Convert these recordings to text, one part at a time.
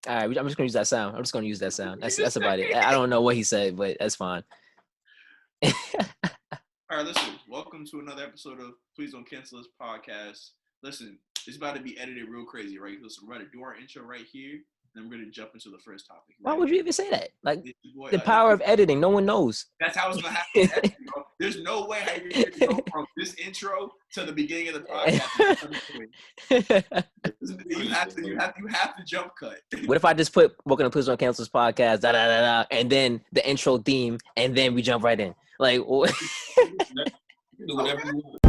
All right, I'm just gonna use that sound. I'm just gonna use that sound. That's about it. I don't know what he said, but that's fine. All right, listen. Welcome to another episode of Please Don't Cancel This podcast. Listen, it's about to be edited real crazy, right? Listen, we're gonna do our intro right here, then we're gonna jump into the first topic. Why Ready? would you even say that? Like This is boy, the power of editing, no one knows. that's how it's gonna happen. In editing, bro. There's no way how you're gonna go from this intro to the beginning of the podcast. You have to jump cut. What if I just put "Welcome to Please Don't Cancel This Podcast," da da da da, and then the intro theme, and then we jump right in? Like, You can do whatever you want.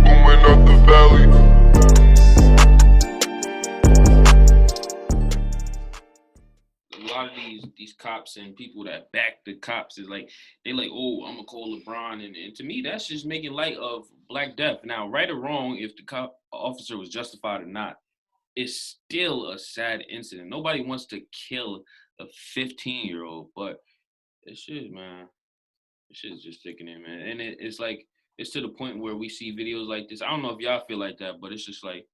Booming up the valley. A lot of these cops and people that back the cops is like they like, oh, I'm gonna call LeBron, and to me that's just making light of Black Death. Now, right or wrong, if the cop officer was justified or not, it's still a sad incident. Nobody wants to kill a 15-year-old, but it shit, man. This shit's just sickening, man. And it's like it's to the point where we see videos like this. I don't know if y'all feel like that, but it's just like,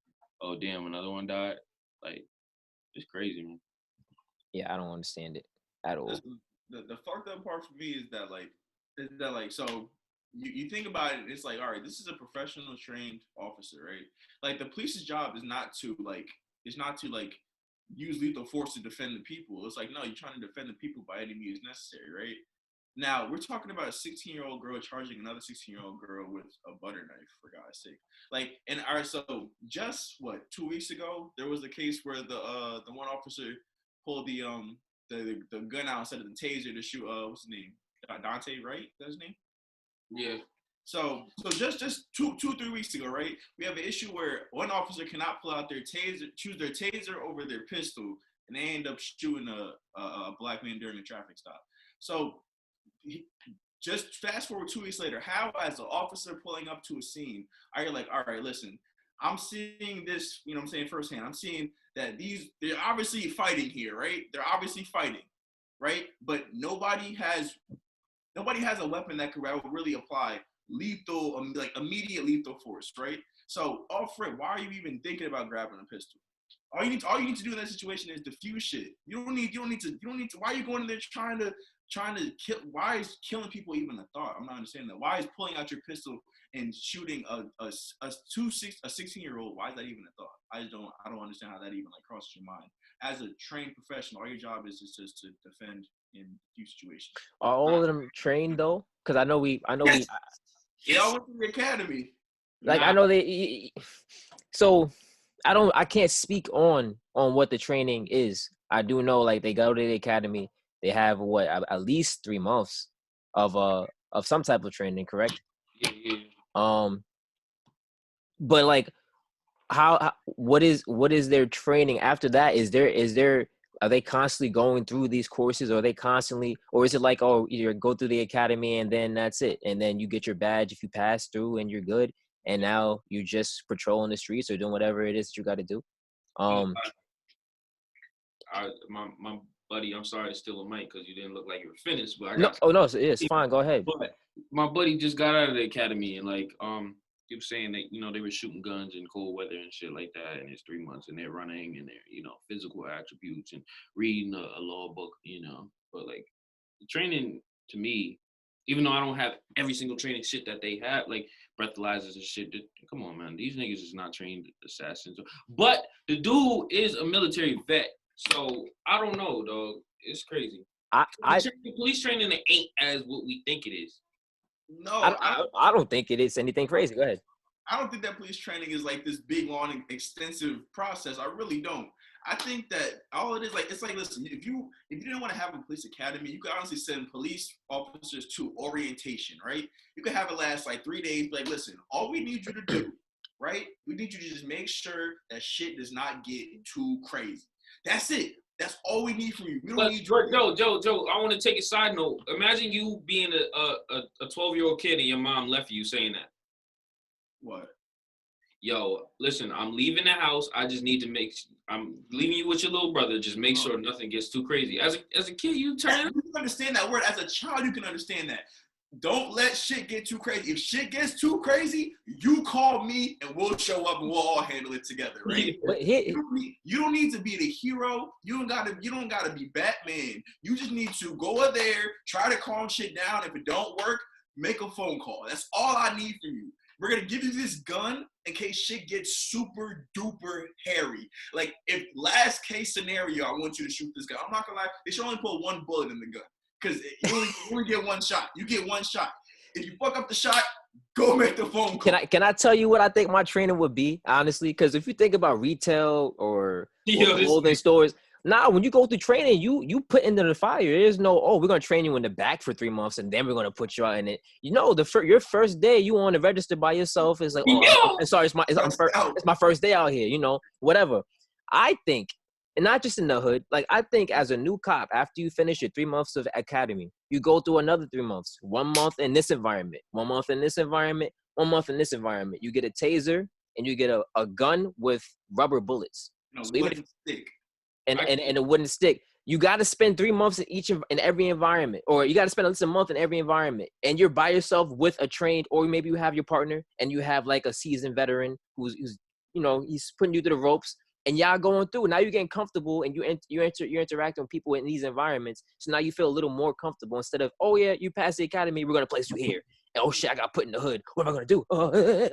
oh damn, another one died. Like, it's crazy, man. yeah, I don't understand it at all. The fucked up part for me is that so you think about it, it's like, all right, this is a professional trained officer, right? Like the police's job is not to use lethal force to defend the people. It's like, no, you're trying to defend the people by any means necessary, right? Now we're talking about a 16-year-old girl charging another 16-year-old girl with a butter knife, for God's sake. Like, and all right, so just 2 weeks ago, there was a case where the one officer pulled the gun out instead of the taser to shoot what's his name, Dante, right? That's his name. Yeah. So just 3 weeks ago, right? We have an issue where one officer cannot pull out their taser, choose their taser over their pistol, and they end up shooting a black man during a traffic stop. So just fast forward 2 weeks later, how as an officer pulling up to a scene, are you like, all right, listen, I'm seeing this, you know what I'm saying, firsthand. I'm seeing that they're obviously fighting here, right? They're obviously fighting, right? But nobody has a weapon that could really apply lethal, like immediate lethal force, right? So, off rip, why are you even thinking about grabbing a pistol? All you need to do in that situation is defuse shit. You don't need to. Why are you going in there trying to kill? Why is killing people even a thought? I'm not understanding that. Why is pulling out your pistol and shooting a 16-year-old? Why is that even a thought? I don't understand how that even crosses your mind. As a trained professional, all your job is just to defend in few situations. Are all of them trained though? Because I know we. They all went to the academy. Like I know they. So I can't speak on what the training is. I do know like they go to the academy. They have at least 3 months of some type of training, correct? Yeah. But like how what is their training after that? Is there are they constantly going through these courses, or are they constantly, or is it like, oh, you go through the academy and then that's it, and then you get your badge if you pass through and you're good, and now you just patrolling the streets or doing whatever it is that you got to do? My buddy, I'm sorry to steal a mic because you didn't look like you were finished, but It's fine, go ahead. But my buddy just got out of the academy, and like he was saying that they were shooting guns in cold weather and shit like that, and it's 3 months and they're running and they're physical attributes and reading a law book, but like the training to me, even though I don't have every single training shit that they have, like breathalyzers and shit, come on, man, these niggas is not trained assassins. But the dude is a military vet, so I don't know, dog. It's crazy. Police training ain't as what we think it is. No, I don't think it is anything crazy. Go ahead. I don't think that police training is like this big, long, extensive process. I really don't. I think that all it is, listen, if you didn't want to have a police academy, you could honestly send police officers to orientation, right? You could have it last 3 days. Like, listen, all we need you to do, right? We need you to just make sure that shit does not get too crazy. That's it. That's all we need from you. We don't need Joe, I want to take a side note. Imagine you being a 12-year-old kid and your mom left you saying that. What? Yo, listen, I'm leaving the house. I just need to I'm leaving you with your little brother. Just make sure nothing gets too crazy. As a kid, you turn. You can understand that word. As a child, you can understand that. don't let shit get too crazy. If shit gets too crazy, you call me and we'll show up and we'll all handle it together, right? But You don't need to be the hero. You don't gotta be Batman. You just need to go in there, try to calm shit down. If it don't work, make a phone call. That's all I need from you. We're gonna give you this gun in case shit gets super duper hairy. Like, if last case scenario, I want you to shoot this guy. I'm not gonna lie, they should only put one bullet in the gun. Because you only get one shot. You get one shot. If you fuck up the shot, go make the phone call. Can I tell you what I think my training would be, honestly? Because if you think about retail or clothing stores, when you go through training, you put into the fire. There's no, we're gonna train you in the back for 3 months and then we're gonna put you out in it. You know, your first day you on the register by yourself is like, I'm sorry, it's my first day out here. You know, whatever. I think. And not just in the hood. Like, I think as a new cop, after you finish your 3 months of academy, you go through another 3 months. 1 month in this environment, 1 month in this environment, 1 month in this environment. You get a taser and you get a gun with rubber bullets. So wooden stick. And a wooden stick. You got to spend 3 months in every environment, or you got to spend at least a month in every environment. And you're by yourself with a trained, or maybe you have your partner and you have like a seasoned veteran who's he's putting you through the ropes. And y'all going through. Now you're getting comfortable, and you're interacting with people in these environments. So now you feel a little more comfortable instead of, you passed the academy, we're gonna place you here. And oh shit, I got put in the hood. What am I gonna do?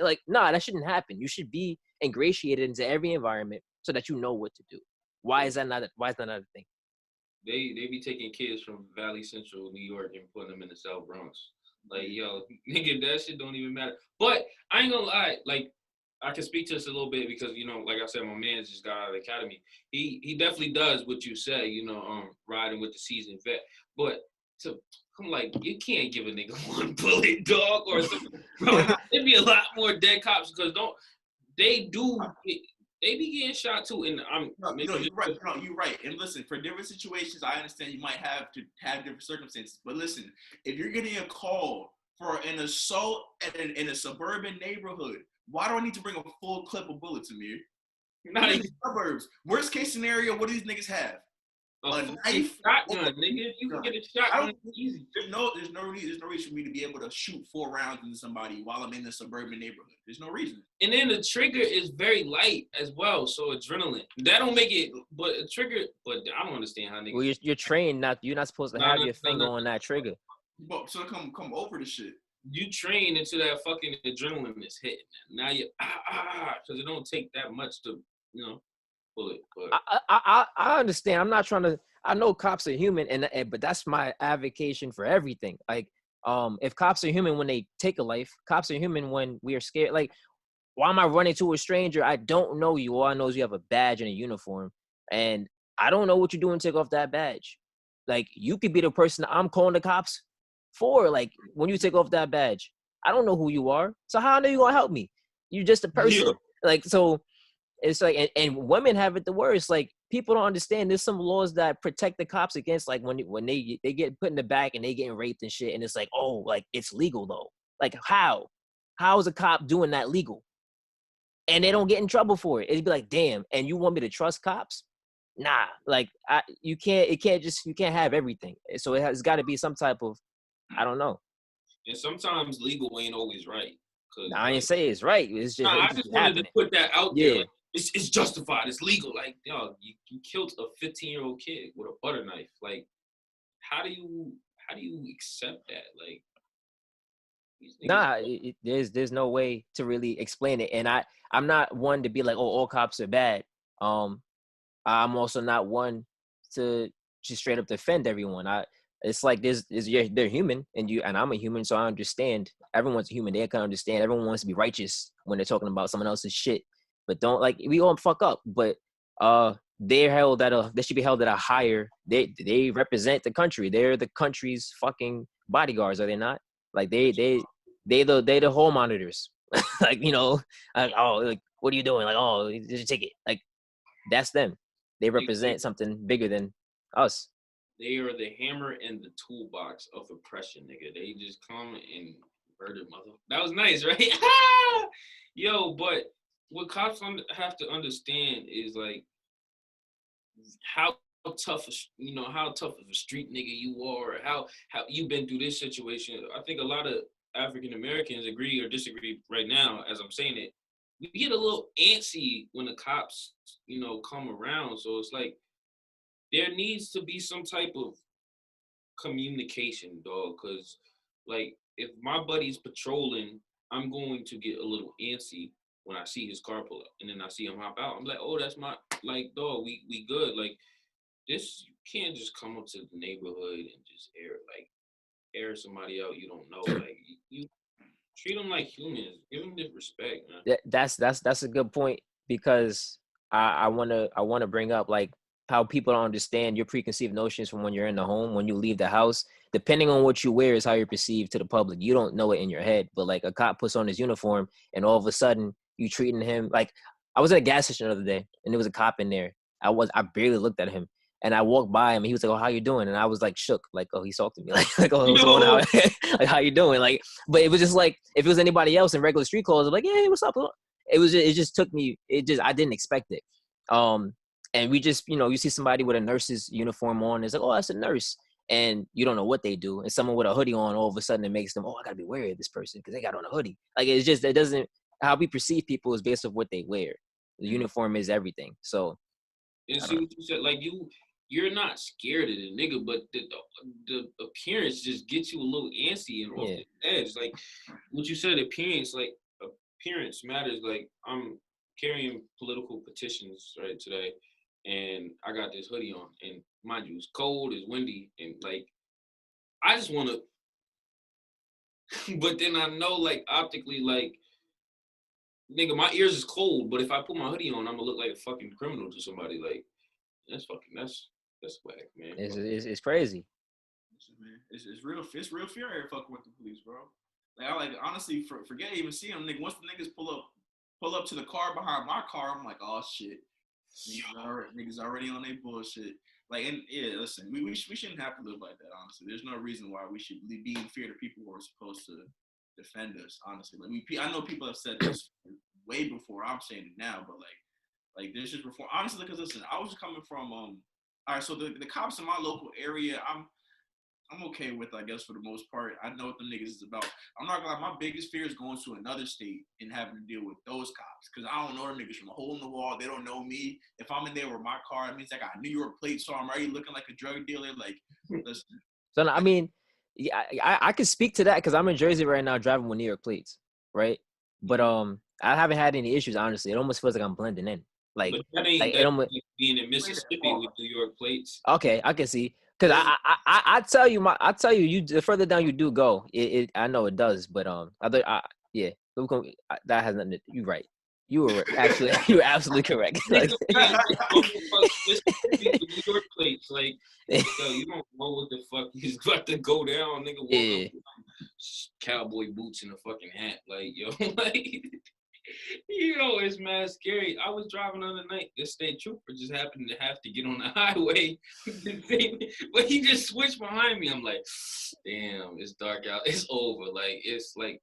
Like, nah, that shouldn't happen. You should be ingratiated into every environment so that you know what to do. Why is that not a thing? They be taking kids from Valley Central, New York, and putting them in the South Bronx. Like, yo, nigga, that shit don't even matter. But I ain't gonna lie, like, I can speak to this a little bit because, like I said, my man just got out of the academy. He definitely does what you say, riding with the seasoned vet. But I'm like, you can't give a nigga one bullet, dog, or something. Bro, there'd be a lot more dead cops because they be getting shot too. And you're right. No, you're right. And listen, for different situations, I understand you might have to have different circumstances. But listen, if you're getting a call for an assault in a suburban neighborhood, why do I need to bring a full clip of bullets, Amir? Not in the suburbs. Worst case scenario, what do these niggas have? A knife? Shotgun, nigga. You can get a shotgun easy. There's no reason for me to be able to shoot 4 rounds into somebody while I'm in the suburban neighborhood. There's no reason. And then the trigger is very light as well, so adrenaline. That don't make it, but a trigger. But I don't understand how niggas. Well, you're trained not. You're not supposed to have your finger on that trigger. But so come over the shit. You train into that fucking adrenaline is hitting. Now you because it don't take that much to pull it. But I understand. I'm not trying to. I know cops are human, but that's my advocation for everything. Like, if cops are human when they take a life, cops are human when we are scared. Like, why am I running to a stranger? I don't know you. All I know is you have a badge and a uniform, and I don't know what you're doing to take off that badge. Like, you could be the person I'm calling the cops for, like, when you take off that badge. I don't know who you are, so how I know you gonna help me? You're just a person. Like, so it's like, and women have it the worst. Like, people don't understand there's some laws that protect the cops against, like, when they get put in the back and they getting raped and shit, and it's like, like, it's legal though. Like, how is a cop doing that legal? And they don't get in trouble for it. It'd be like, damn, and you want me to trust cops? Nah, like, you can't have everything. So it's got to be some type of, I don't know. And sometimes legal ain't always right. I ain't say it's right. It's just I just wanted to put that out there. Like, it's justified. It's legal. Like, yo, you killed a 15-year-old kid with a butter knife. Like, how do you accept that? Like, there's no way to really explain it. And I'm not one to be like, all cops are bad. I'm also not one to just straight up defend everyone. It's like they're human, and I'm a human, so I understand. Everyone's a human. They can understand. Everyone wants to be righteous when they're talking about someone else's shit. But don't, like, we all fuck up. But they should be held at a higher. They represent the country. They're the country's fucking bodyguards, are they not? Like, they the hall monitors. Like, like, what are you doing? Like, did you take it? Like, that's them. They represent something bigger than us. They are the hammer in the toolbox of oppression, nigga. They just come and murder mother. That was nice, right? Yo, but what cops have to understand is, like, how tough, how tough of a street nigga you are, or how you've been through this situation. I think a lot of African Americans agree or disagree right now as I'm saying it. We get a little antsy when the cops, come around. So it's like there needs to be some type of communication, dog. Cause like if my buddy's patrolling, I'm going to get a little antsy when I see his car pull up, and then I see him hop out. I'm like, oh, that's my dog. We good. Like this, you can't just come up to the neighborhood and just air somebody out you don't know. Like you treat them like humans. Give them the respect, man. That's a good point, because I wanna bring up like how people don't understand your preconceived notions from when you're in the home. When you leave the house, depending on what you wear is how you're perceived to the public. You don't know it in your head, but like a cop puts on his uniform and all of a sudden you treating him like, I was at a gas station the other day and there was a cop in there. I barely looked at him. And I walked by him and he was like, "Oh, how you doing?" And I was like shook, like, "Oh, he talked to me." Like, "Oh, what's going on?" Like, "How you doing?" Like, but it was just like, if it was anybody else in regular street clothes, I'm like, "Yeah, hey, what's up?" It just took me, I didn't expect it. And we just, you see somebody with a nurse's uniform on, it's like, "Oh, that's a nurse." And you don't know what they do. And someone with a hoodie on, all of a sudden it makes them, "Oh, I gotta be wary of this person because they got on a hoodie." Like, it's just, it doesn't, how we perceive people is based on what they wear. The uniform is everything. So And I see don't what you said, like you're not scared of the nigga, but the appearance just gets you a little antsy and know. off Yeah. the edge. Like what you said, appearance matters. Like I'm carrying political petitions right today, and I got this hoodie on, and mind you, it's cold, it's windy, and like I just want to. But then I know, like optically, like nigga, my ears is cold, but if I put my hoodie on, I'm gonna look like a fucking criminal to somebody. Like that's whack, man. It's crazy. Listen, man, it's real fear here fucking with the police, bro. Like I like honestly forget even seeing them, nigga. Once the niggas pull up to the car behind my car, I'm like, oh shit, niggas already on their bullshit. Like, and yeah, listen, we shouldn't have to live like that. Honestly, there's no reason why we should be in fear of people who are supposed to defend us. Honestly, like I know people have said this way before. I'm saying it now, but like there's just reform. Honestly, because listen, I was coming from all right. So the cops in my local area, I'm okay with, I guess, for the most part. I know what the niggas is about. I'm not gonna lie, my biggest fear is going to another state and having to deal with those cops. Cause I don't know them niggas from a hole in the wall. They don't know me. If I'm in there with my car, it means I got a New York plate, so I'm already looking like a drug dealer. Like, listen. So I mean, yeah, I can speak to that because I'm in Jersey right now driving with New York plates, right? But I haven't had any issues, honestly. It almost feels like I'm blending in. Like But that ain't it that almost, being in Mississippi with New York plates. okay, I can see. Cause I tell you the further down you do go, I know it does, but yeah, that has nothing. You right. You were actually you were absolutely correct. Like, Nigga, Mississippi with New York plates. Like, yo, you don't know what the fuck is about to go down. Nigga, walk up with cowboy boots and a fucking hat. Like, yo, like, it's mad scary. I was driving the other night. The state trooper just happened to have to get on the highway. But he just switched behind me. I'm like, damn, it's dark out. It's over. Like, it's like,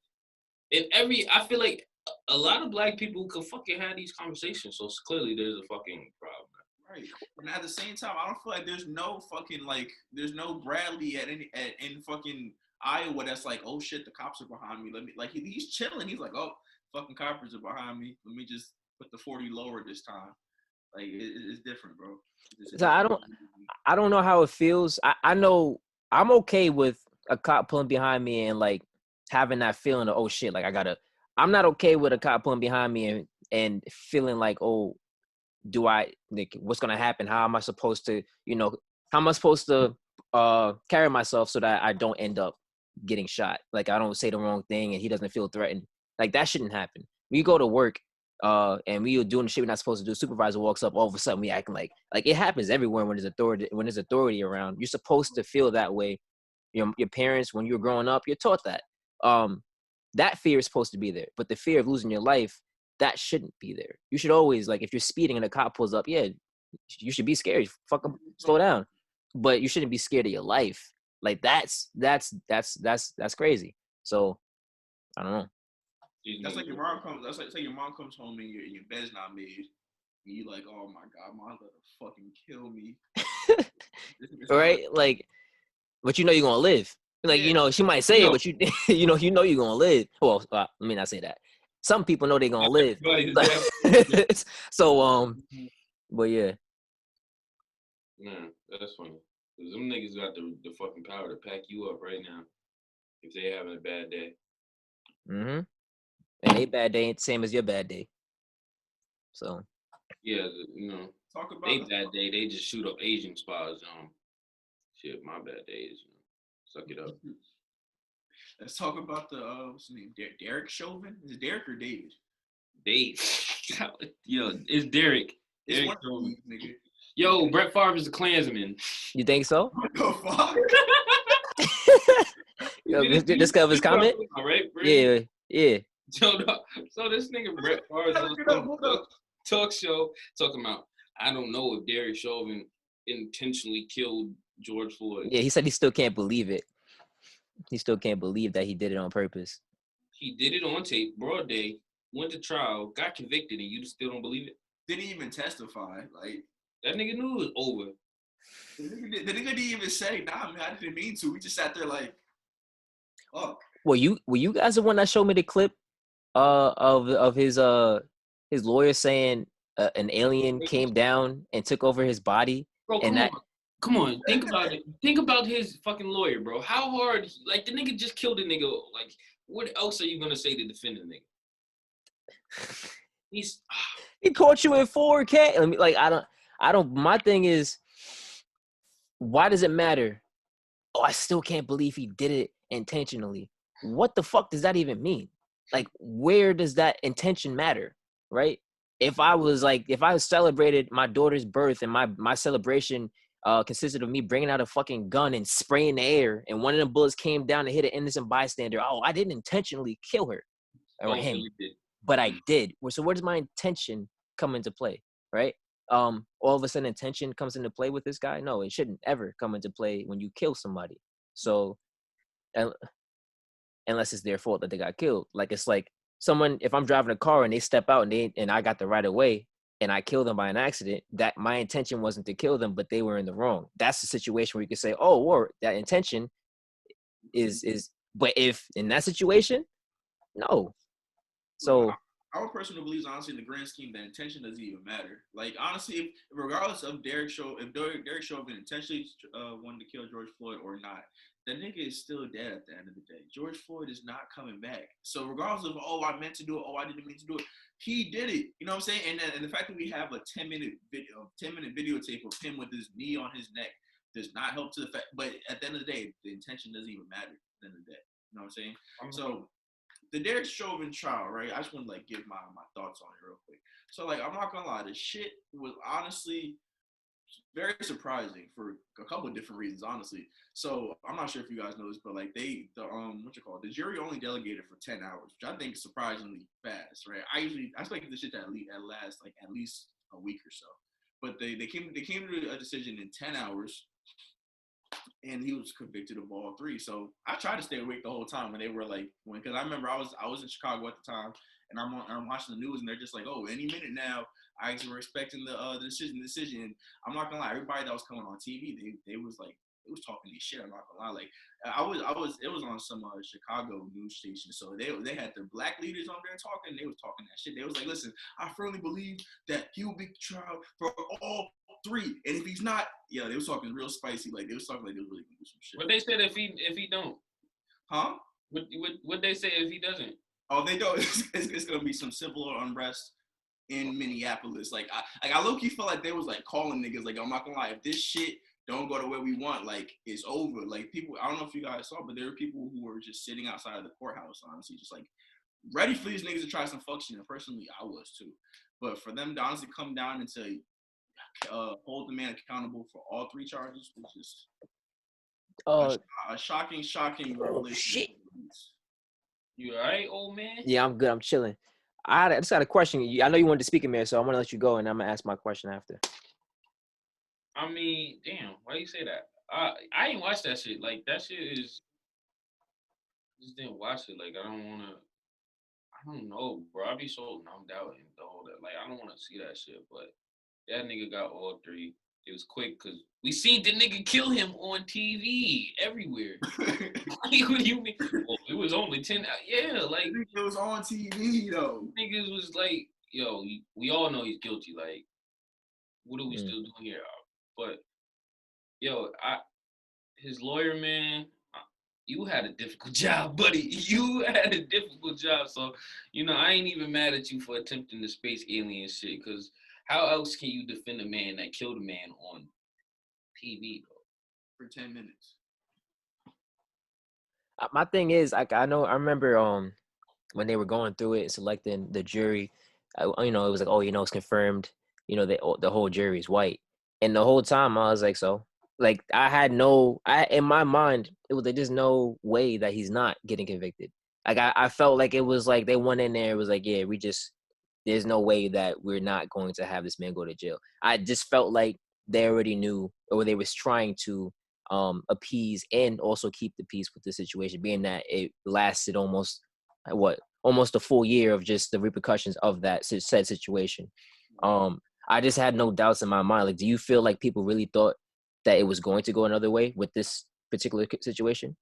I feel like a lot of black people could fucking have these conversations. So clearly there's a fucking problem. Right. And at the same time, I don't feel like there's no Bradley in fucking Iowa that's like, oh shit, the cops are behind me. Let me, like, he's chilling. He's like, oh, fucking coppers are behind me. Let me just put the 40 lower this time. Like, it's different, bro. so I don't know how it feels. I know I'm okay with a cop pulling behind me and like having that feeling of, oh shit, like I'm not okay with a cop pulling behind me and feeling like, oh, what's gonna happen? How am I supposed to, carry myself so that I don't end up getting shot? Like, I don't say the wrong thing and he doesn't feel threatened. Like, that shouldn't happen. We go to work and we are doing the shit we're not supposed to do. Supervisor walks up, all of a sudden we acting like it happens everywhere when there's authority around. You're supposed to feel that way. Your parents, when you were growing up, you're taught that. That fear is supposed to be there, but the fear of losing your life, that shouldn't be there. You should always, like, if you're speeding and a cop pulls up, yeah, you should be scared. Fucking slow down, but you shouldn't be scared of your life. Like, that's crazy. So I don't know. That's like your mom comes. That's like say your mom comes home and your bed's not made, and you like, oh my god, mom's gonna fucking kill me. It's not right? Like, but you know you're gonna live. Like, yeah. you know, she might say Yo, it, but you know you're gonna live. Well, let me not say that. Some people know they're gonna live. everybody's definitely. So, but yeah. Man, that's funny. Cause them niggas got the fucking power to pack you up right now if they having a bad day. Mm-hmm. And they bad day ain't the same as your bad day. So Yeah, you know, Talk about they bad day, they just shoot up Asian spas. Shit, my bad days. Suck it up. Let's talk about the what's his name? Derek Chauvin. Is it Derek or David? They, yo, it's Derek. It's Derek one of Chauvin. these, nigga. Yo, Brett Favre is a Klansman. you think so? What the fuck? Yo, just cover his comment. Right, Yeah, yeah. So this nigga Brett Favre is on some talk show talking about, I don't know if Derek Chauvin intentionally killed George Floyd. Yeah, he said he still can't believe it. He still can't believe that he did it on purpose. He did it on tape, broad day, went to trial, got convicted, and you still don't believe it? Didn't even testify. Like That nigga knew it was over. the nigga didn't even say, nah, man, I didn't mean to. We just sat there like, oh. Were you guys the one that showed me the clip of his lawyer saying an alien came down and took over his body? Bro, And come on. Think about it. Think about his fucking lawyer, bro. How hard, like, the nigga just killed a nigga. Like, what else are you gonna say to defend the nigga? He's he caught you in 4K. I mean, like, I don't. My thing is, why does it matter? Oh, I still can't believe he did it intentionally. What the fuck does that even mean? Like, where does that intention matter, right? If I celebrated my daughter's birth and my celebration consisted of me bringing out a fucking gun and spraying the air, and one of the bullets came down and hit an innocent bystander. Oh, I didn't intentionally kill her or him, you did. but I did. So where does my intention come into play, right? All of a sudden intention comes into play with this guy? No, it shouldn't ever come into play when you kill somebody. So unless it's their fault that they got killed. Like, it's like someone, if I'm driving a car and they step out and I got the right of way and I kill them by an accident, that my intention wasn't to kill them, but they were in the wrong. That's the situation where you can say, oh, or that intention is, but if in that situation, no. So I'm a person who believes, honestly, in the grand scheme, that intention doesn't even matter. Like, honestly, if regardless of Derek Chauvin intentionally wanted to kill George Floyd or not, that nigga is still dead at the end of the day. George Floyd is not coming back. So regardless of, oh, I meant to do it, oh, I didn't mean to do it, he did it. You know what I'm saying? And the fact that we have a 10-minute videotape of him with his knee on his neck does not help to the fact. But at the end of the day, the intention doesn't even matter at the end of the day. You know what I'm saying? So the Derek Chauvin trial, right? I just want to like give my thoughts on it real quick. So like, I'm not gonna lie, the shit was honestly very surprising for a couple of different reasons, honestly. So I'm not sure if you guys know this, but like the jury only delegated for 10 hours, which I think is surprisingly fast, right? I expect this shit to last like at least a week or so. But they came to a decision in 10 hours, and he was convicted of all three. So I tried to stay awake the whole time when they were like, because I remember I was in Chicago at the time, and I'm watching the news, and they're just like, oh, any minute now, I were expecting the decision. And I'm not gonna lie, everybody that was coming on TV, they was like, it was talking this shit. I'm not gonna lie, like it was on some Chicago news station, so they had their black leaders on there talking. They was talking that shit. They was like, listen, I firmly believe that he will be tried for all three, and if he's not, yeah, they was talking real spicy. Like they was talking like they was really gonna do some shit. What they said if he don't? Huh? What they say if he doesn't? Oh, they don't. It's gonna be some civil unrest in Minneapolis. Like I low key felt like they was like calling niggas. Like, I'm not gonna lie, if this shit don't go the way we want, like, it's over. Like, people, I don't know if you guys saw, but there were people who were just sitting outside of the courthouse, honestly, just like ready for these niggas to try some fuck shit. And personally, I was too. But for them to honestly come down and say, hold the man accountable for all three charges was just a shocking revelation. shit. You all right, old man? Yeah, I'm good. I'm chilling. I just got a question. I know you wanted to speak, Amir, so I'm gonna let you go, and I'm gonna ask my question after. I mean, damn, why you say that? I ain't watched that shit. Like, that shit is, just didn't watch it. Like, I don't know, bro. I be so numbed out and all that. Like, I don't want to see that shit, but that nigga got all three. It was quick because we seen the nigga kill him on TV everywhere. Like, what do you mean? Well, it was only 10. Yeah, like It was on TV though. niggas was like, yo, we all know he's guilty. Like, what are we still doing here? But yo, his lawyer, man, you had a difficult job, buddy. You had a difficult job. So, I ain't even mad at you for attempting the space alien shit. Because how else can you defend a man that killed a man on TV, bro? For 10 minutes. My thing is, I remember when they were going through it, selecting the jury, it was like, oh, it's confirmed, the whole jury is white, and the whole time I was like, so, like, in my mind, it was like, there's no way that he's not getting convicted. Like, I felt like it was like they went in there, it was like, yeah, there's no way that we're not going to have this man go to jail. I just felt like they already knew, or they was trying to appease and also keep the peace with the situation, being that it lasted almost a full year of just the repercussions of that said situation. I just had no doubts in my mind. Like, do you feel like people really thought that it was going to go another way with this particular situation?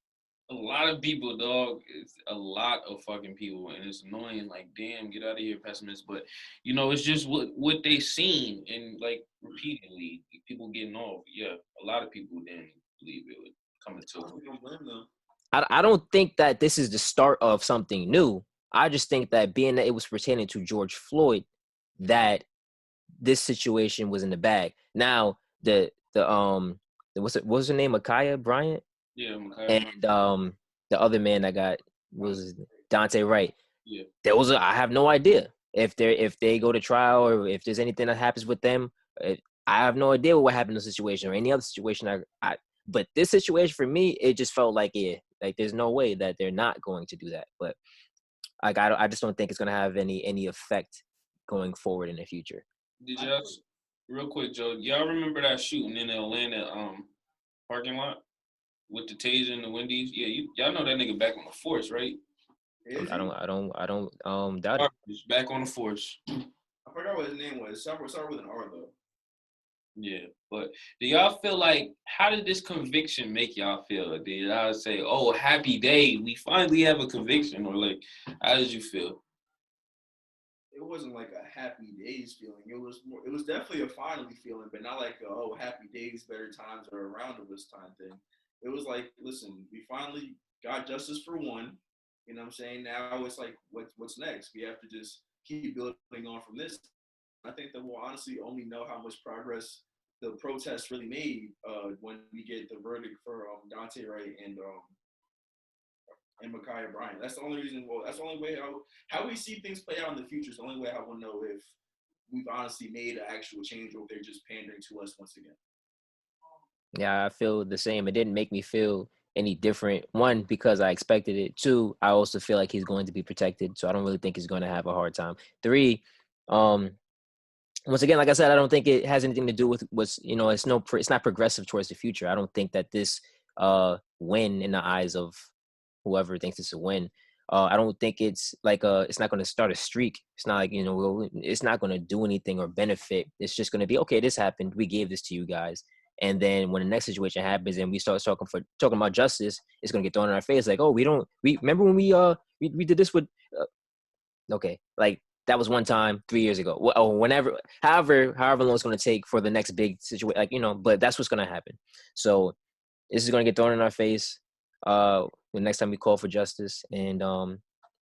A lot of people, dog. It's a lot of fucking people, and it's annoying. Like, damn, get out of here, pessimist. But it's just what they seen, and like repeatedly, people getting off. Yeah, a lot of people didn't believe it would come into. I don't think that this is the start of something new. I just think that being that it was pertaining to George Floyd, that this situation was in the bag. Now what was her name, Ma'Khia Bryant? Yeah, and the other man that got was Dante Wright. Yeah, I have no idea if they go to trial or if there's anything that happens with them. I have no idea what happened in the situation or any other situation. But this situation for me, it just felt like, yeah, like there's no way that they're not going to do that. But I just don't think it's gonna have any effect going forward in the future. Did y'all, real quick, Joe? Y'all remember that shooting in the Atlanta parking lot with the taser and the Wendy's? Yeah, y'all know that nigga back on the force, right? I don't doubt it. He's back on the force. I forgot what his name was. Start with an R though. Yeah, but do y'all feel like, how did this conviction make y'all feel? Did y'all say, oh, happy day, we finally have a conviction? Or like, how did you feel? It wasn't like a happy days feeling. It was definitely a finally feeling, but not like happy days, better times are around this time thing. It was like, listen, we finally got justice for one. You know what I'm saying? Now it's like, what's next? We have to just keep building on from this. I think that we'll honestly only know how much progress the protests really made when we get the verdict for Dante Wright and Ma'Khia Bryant. That's the only reason. Well, that's the only way how we see things play out in the future is the only way I will know if we've honestly made an actual change or if they're just pandering to us once again. Yeah, I feel the same. It didn't make me feel any different. One, because I expected it. Two, I also feel like he's going to be protected, so I don't really think he's going to have a hard time. Three, once again, like I said, I don't think it has anything to do with it's not progressive towards the future. I don't think that this win in the eyes of whoever thinks it's a win. I don't think it's like it's not going to start a streak. It's not like, it's not going to do anything or benefit. It's just going to be, okay, this happened. We gave this to you guys. And then when the next situation happens and we start talking about justice, it's going to get thrown in our face. Like, oh, we remember when we did this with, okay, like, that was one time 3 years ago. Or whenever, however long it's going to take for the next big situation, like, but that's what's going to happen. So this is going to get thrown in our face the next time we call for justice, and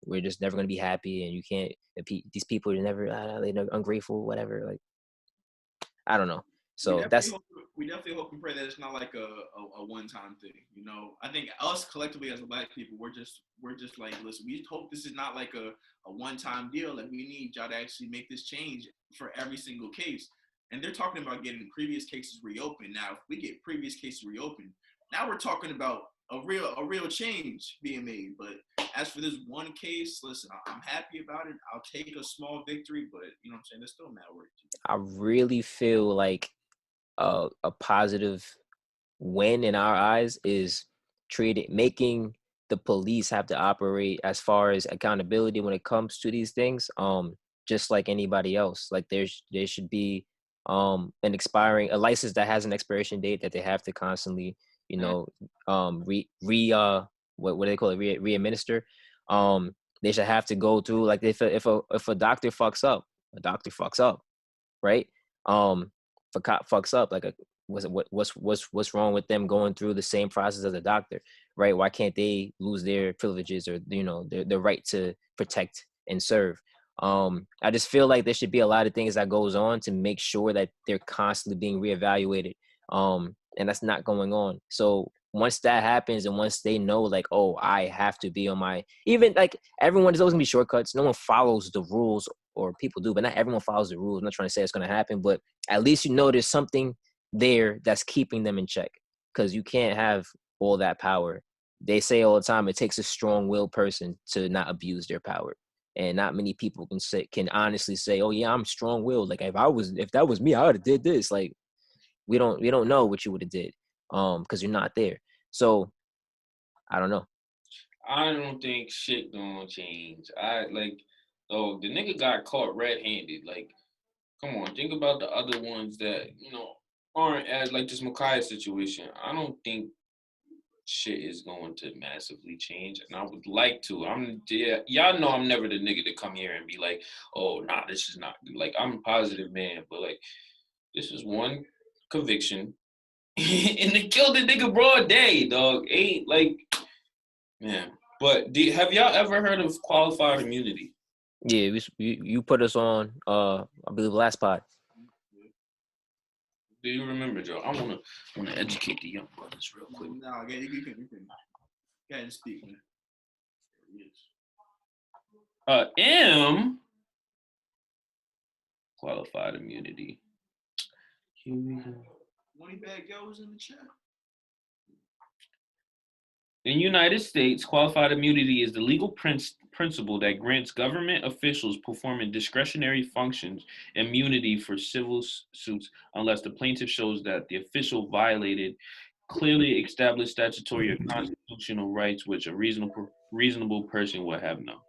we're just never going to be happy. And you can't, these people are never, they're ungrateful, whatever. Like, I don't know. So we definitely hope and pray that it's not like a one-time thing. I think us collectively as Black people, we're just like, listen, we hope this is not like a one-time deal. Like, we need y'all to actually make this change for every single case. And they're talking about getting previous cases reopened. Now, if we get previous cases reopened, now we're talking about a real change being made. But as for this one case, listen, I'm happy about it. I'll take a small victory, but you know what I'm saying? There's still mad work to do. I really feel like a positive win in our eyes is making the police have to operate as far as accountability when it comes to these things, just like anybody else. Like, there should be an expiring a license that has an expiration date that they have to constantly, you know, what do they call it, re-administer. They should have to go through, like, if a doctor fucks up, a doctor fucks up, right? If a cop fucks up, like, what's wrong with them going through the same process as a doctor, right? Why can't they lose their privileges or, you know, their right to protect and serve? I just feel like there should be a lot of things that goes on to make sure that they're constantly being reevaluated. And that's not going on. So once that happens, and once they know, like, oh, I have to be on my, even like, everyone, there's always gonna be shortcuts. No one follows the rules, or people do, but not everyone follows the rules. I'm not trying to say it's gonna happen, but at least, you know, there's something there that's keeping them in check, because you can't have all that power. They say all the time, it takes a strong-willed person to not abuse their power. And not many people can honestly say, "Oh yeah, I'm strong-willed. Like, if that was me, I would have did this." Like, we don't know what you would have did, because you're not there. So I don't know. I don't think shit gonna change. Oh, the nigga got caught red-handed. Like, come on, think about the other ones that, you know, aren't as, like, this Marquis situation. I don't think shit is going to massively change, and I would like to. Y'all know I'm never the nigga to come here and be like, oh, nah, this is not good. Like, I'm a positive man, but, like, this is one conviction, and they killed the nigga broad day, dog. Ain't like, man. But have y'all ever heard of qualified immunity? Yeah, you put us on, I believe, last pod. Do you remember, Joe? I wanna educate the young brothers real quick. No, yeah, you can. Go ahead and speak, man. Qualified immunity. Here we go. Money bag goes in the chat. In the United States, qualified immunity is the legal principle that grants government officials performing discretionary functions immunity for civil suits unless the plaintiff shows that the official violated clearly established statutory or constitutional rights which a reasonable person would have known.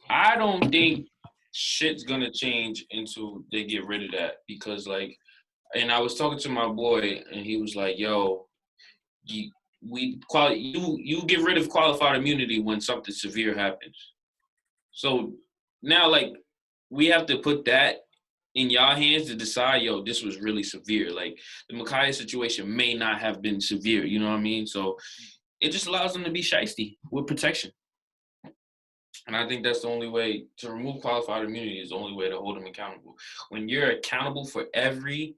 I don't think shit's gonna change until they get rid of that, because, like, and I was talking to my boy and he was like, yo, you get rid of qualified immunity when something severe happens. So now, like, we have to put that in y'all hands to decide, yo, this was really severe. Like, the Marquis situation may not have been severe, you know what I mean? So it just allows them to be shiesty with protection. And I think that's the only way to remove qualified immunity, is the only way to hold them accountable. When you're accountable for every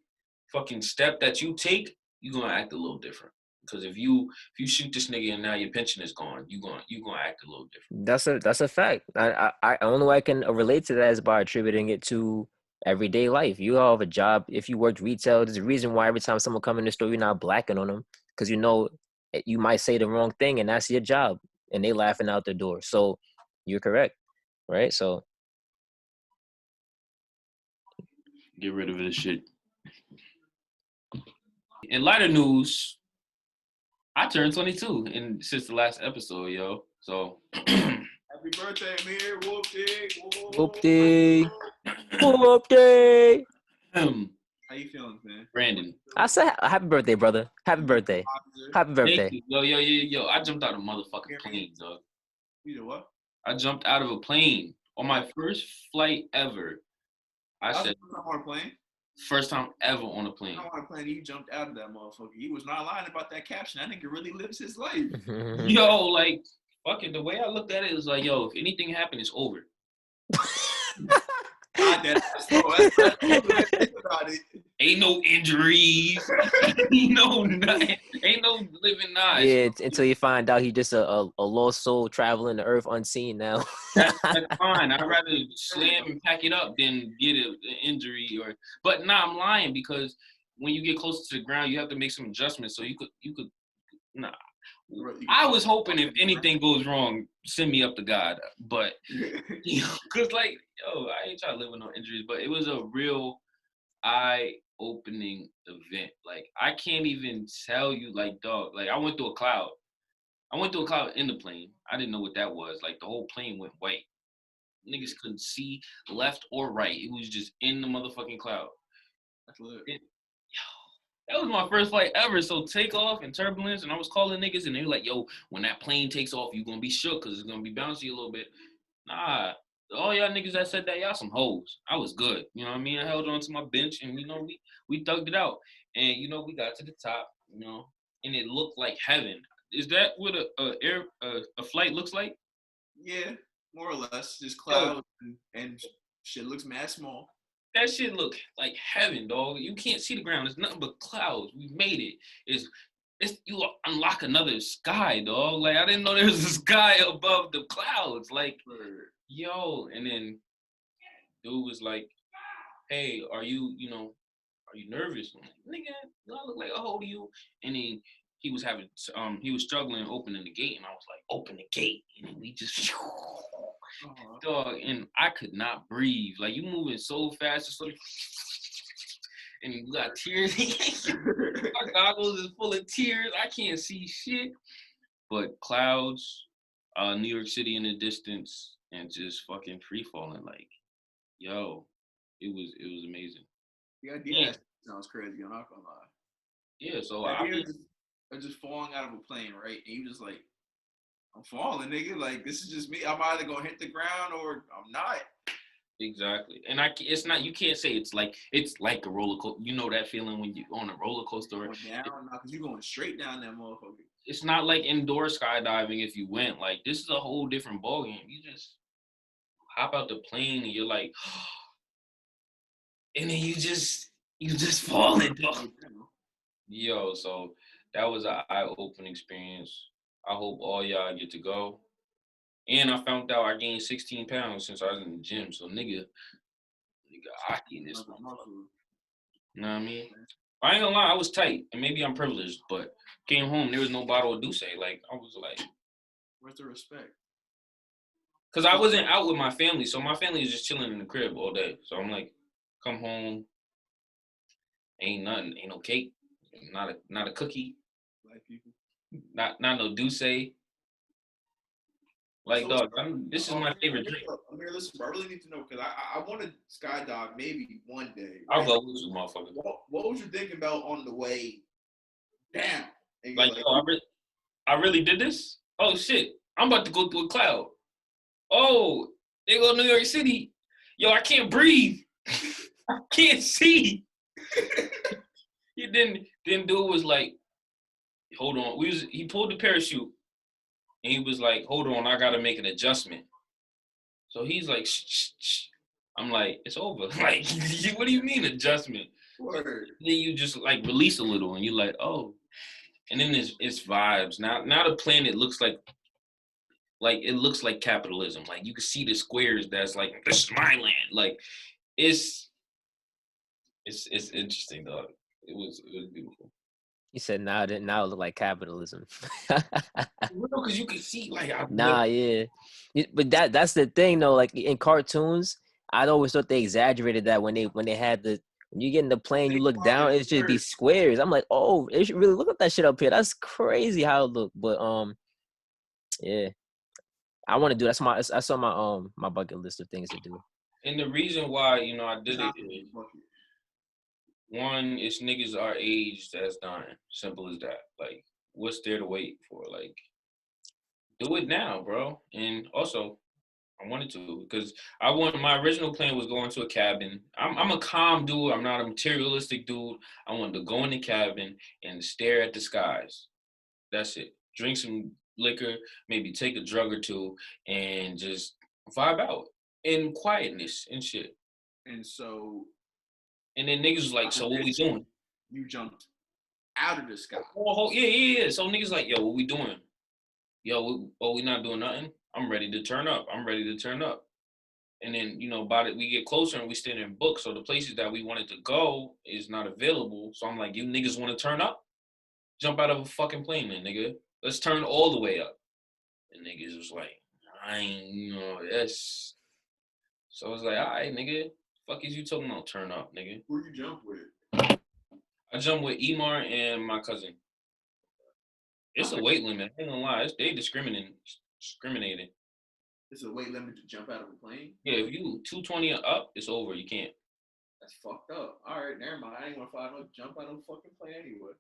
fucking step that you take, you're gonna act a little different. Because if you shoot this nigga and now your pension is gone, you gonna act a little different. That's a fact. I only way I can relate to that is by attributing it to everyday life. You all have a job. If you worked retail, there's a reason why every time someone come in the store, you're not blacking on them, because you know you might say the wrong thing and that's your job, and they laughing out the door. So you're correct, right? So Get rid of this shit. In lighter news, I turned 22 since the last episode, yo. So Happy birthday, Amir. Whoop day. whoop day. Whoop day. How you feeling, man? Brandon. I said happy birthday, brother. Happy birthday. Happy birthday. Thank you. Yo. I jumped out of a motherfucking plane, dog. You did what? I jumped out of a plane on my first flight ever. I said, on a plane. First time ever on a plane. On a plane, he jumped out of that motherfucker. He was not lying about that caption. That nigga really lives his life. Yo, like, fuck it. The way I looked at it was like, yo, if anything happened, it's over. Ain't no injuries. No nothing. Ain't no living nice. Yeah, until you find out he just a lost soul traveling the earth unseen now. That's fine. I'd rather slam and pack it up than get an injury. But nah, I'm lying, because when you get closer to the ground, you have to make some adjustments. So you could nah. I was hoping if anything goes wrong, send me up to God. But, you know, because, like, yo, I ain't trying to live with no injuries, but it was a real eye-opening event. Like, I can't even tell you, like, dog, like, I went through a cloud. In the plane. I didn't know what that was. Like, the whole plane went white. Niggas couldn't see left or right. It was just in the motherfucking cloud. That's lit. That was my first flight ever. So takeoff and turbulence, and I was calling niggas, and they were like, "Yo, when that plane takes off, you gonna be shook because it's gonna be bouncy a little bit." Nah, all y'all niggas that said that, y'all some hoes. I was good. You know what I mean? I held on to my bench, and we thugged it out, and we got to the top. And it looked like heaven. Is that what a flight looks like? Yeah, more or less. Just Yo, clouds and shit looks mad small. that shit look like heaven, dog. You can't see the ground. It's nothing but clouds. We made it. It's you unlock another sky, dog. Like I didn't know there was a sky above the clouds. Like, yo, and then dude was like, "Hey, are you nervous?" I'm like, "Nigga, do I look like a hoe to you?" And then he was struggling opening the gate, and I was like, "Open the gate," and then we just. Dog, and I could not breathe. Like you moving so fast, it's like, and you got tears. My goggles is full of tears. I can't see shit. But clouds, New York City in the distance, and just fucking free falling. Like, yo, it was amazing. The idea sounds crazy. I'm not gonna lie. Yeah, so The idea of just falling out of a plane, right? And you just like, I'm falling, nigga. Like this is just me. I'm either gonna hit the ground or I'm not. Exactly, and it's not. You can't say it's like a roller coaster. You know that feeling when you on a roller coaster. Going down, because you're going straight down that motherfucker. It's not like indoor skydiving. If you went, like this is a whole different ballgame. You just hop out the plane and you're like, and then you just falling, dog. Yo, so that was an eye-opening experience. I hope all y'all get to go. And I found out I gained 16 pounds since I was in the gym. So nigga, I in this motherfucker. You know what I mean? I ain't gonna lie, I was tight, and maybe I'm privileged, but came home, there was no bottle of Douce. Like, I was like... Where's the respect? Because I wasn't out with my family, so my family was just chilling in the crib all day. So I'm like, come home, ain't nothing, ain't no cake, not a cookie. Black people. Not no Douce. Like, dog, this is my favorite drink. Amir, listen, bro, I really need to know, because I want to skydive maybe one day. Right? I'll go with you, motherfucker. What was you thinking about on the way down? Like, yo, I really did this? Oh, shit. I'm about to go through a cloud. Oh, they go to New York City. Yo, I can't breathe. I can't see. Then dude was like, hold on. He pulled the parachute. And he was like, hold on, I gotta make an adjustment. So he's like, shh. I'm like, it's over. Like, what do you mean adjustment? Word. Then you just like release a little and you're like, oh. And then it's vibes. Now the planet looks like it looks like capitalism. Like you can see the squares that's like, this is my land. Like it's interesting, dog. It was beautiful. He said, now it look like capitalism. Because you can see, like, yeah. But that's the thing, though. Like in cartoons, I always thought they exaggerated that when they had when you get in the plane, you look down, it's just these squares. I'm like, oh, it should really look at that shit up here. That's crazy how it look. But yeah, I want to do. That's my bucket list of things to do. And the reason why I did it is, one, it's niggas our age that's dying. Simple as that. Like, what's there to wait for? Like, do it now, bro. And also, I wanted to because my original plan was going to a cabin. I'm a calm dude. I'm not a materialistic dude. I wanted to go in the cabin and stare at the skies. That's it. Drink some liquor, maybe take a drug or two, and just vibe out in quietness and shit. And then niggas was like, so what we doing? You jumped out of the sky. Oh, yeah. So niggas like, yo, what we doing? Yo, we not doing nothing? I'm ready to turn up. And then, we get closer and we stand in books. So the places that we wanted to go is not available. So I'm like, you niggas want to turn up? Jump out of a fucking plane then, nigga. Let's turn all the way up. And niggas was like, yes. So I was like, all right, nigga. Fuck is you talking about turn up, nigga? Who you jump with? I jumped with Amir and my cousin. It's a weight limit. I ain't gonna lie. They discriminating. It's a weight limit to jump out of a plane? Yeah, if you 220 or up, it's over. You can't. That's fucked up. All right, never mind. I ain't gonna find no jump out no fucking plane anyway.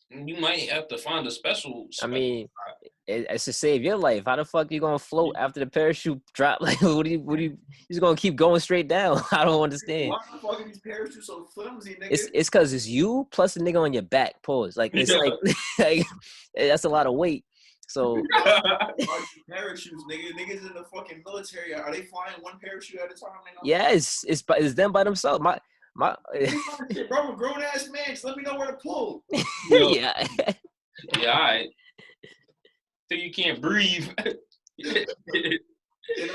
You might have to find a special. I mean, it's to save your life. How the fuck you gonna float after the parachute drop? Like, what do you just gonna keep going straight down? I don't understand. Why the fuck are these parachutes so flimsy, nigga? It's cause it's you plus the nigga on your back. Pause. Like it's like that's a lot of weight. So Parachutes, nigga. Niggas in the fucking military, are they flying one parachute at a time? yeah, it's them by themselves. My Shit, bro, I'm a grown ass man. Just let me know where to pull. yeah. Yeah, all right. So you can't breathe. And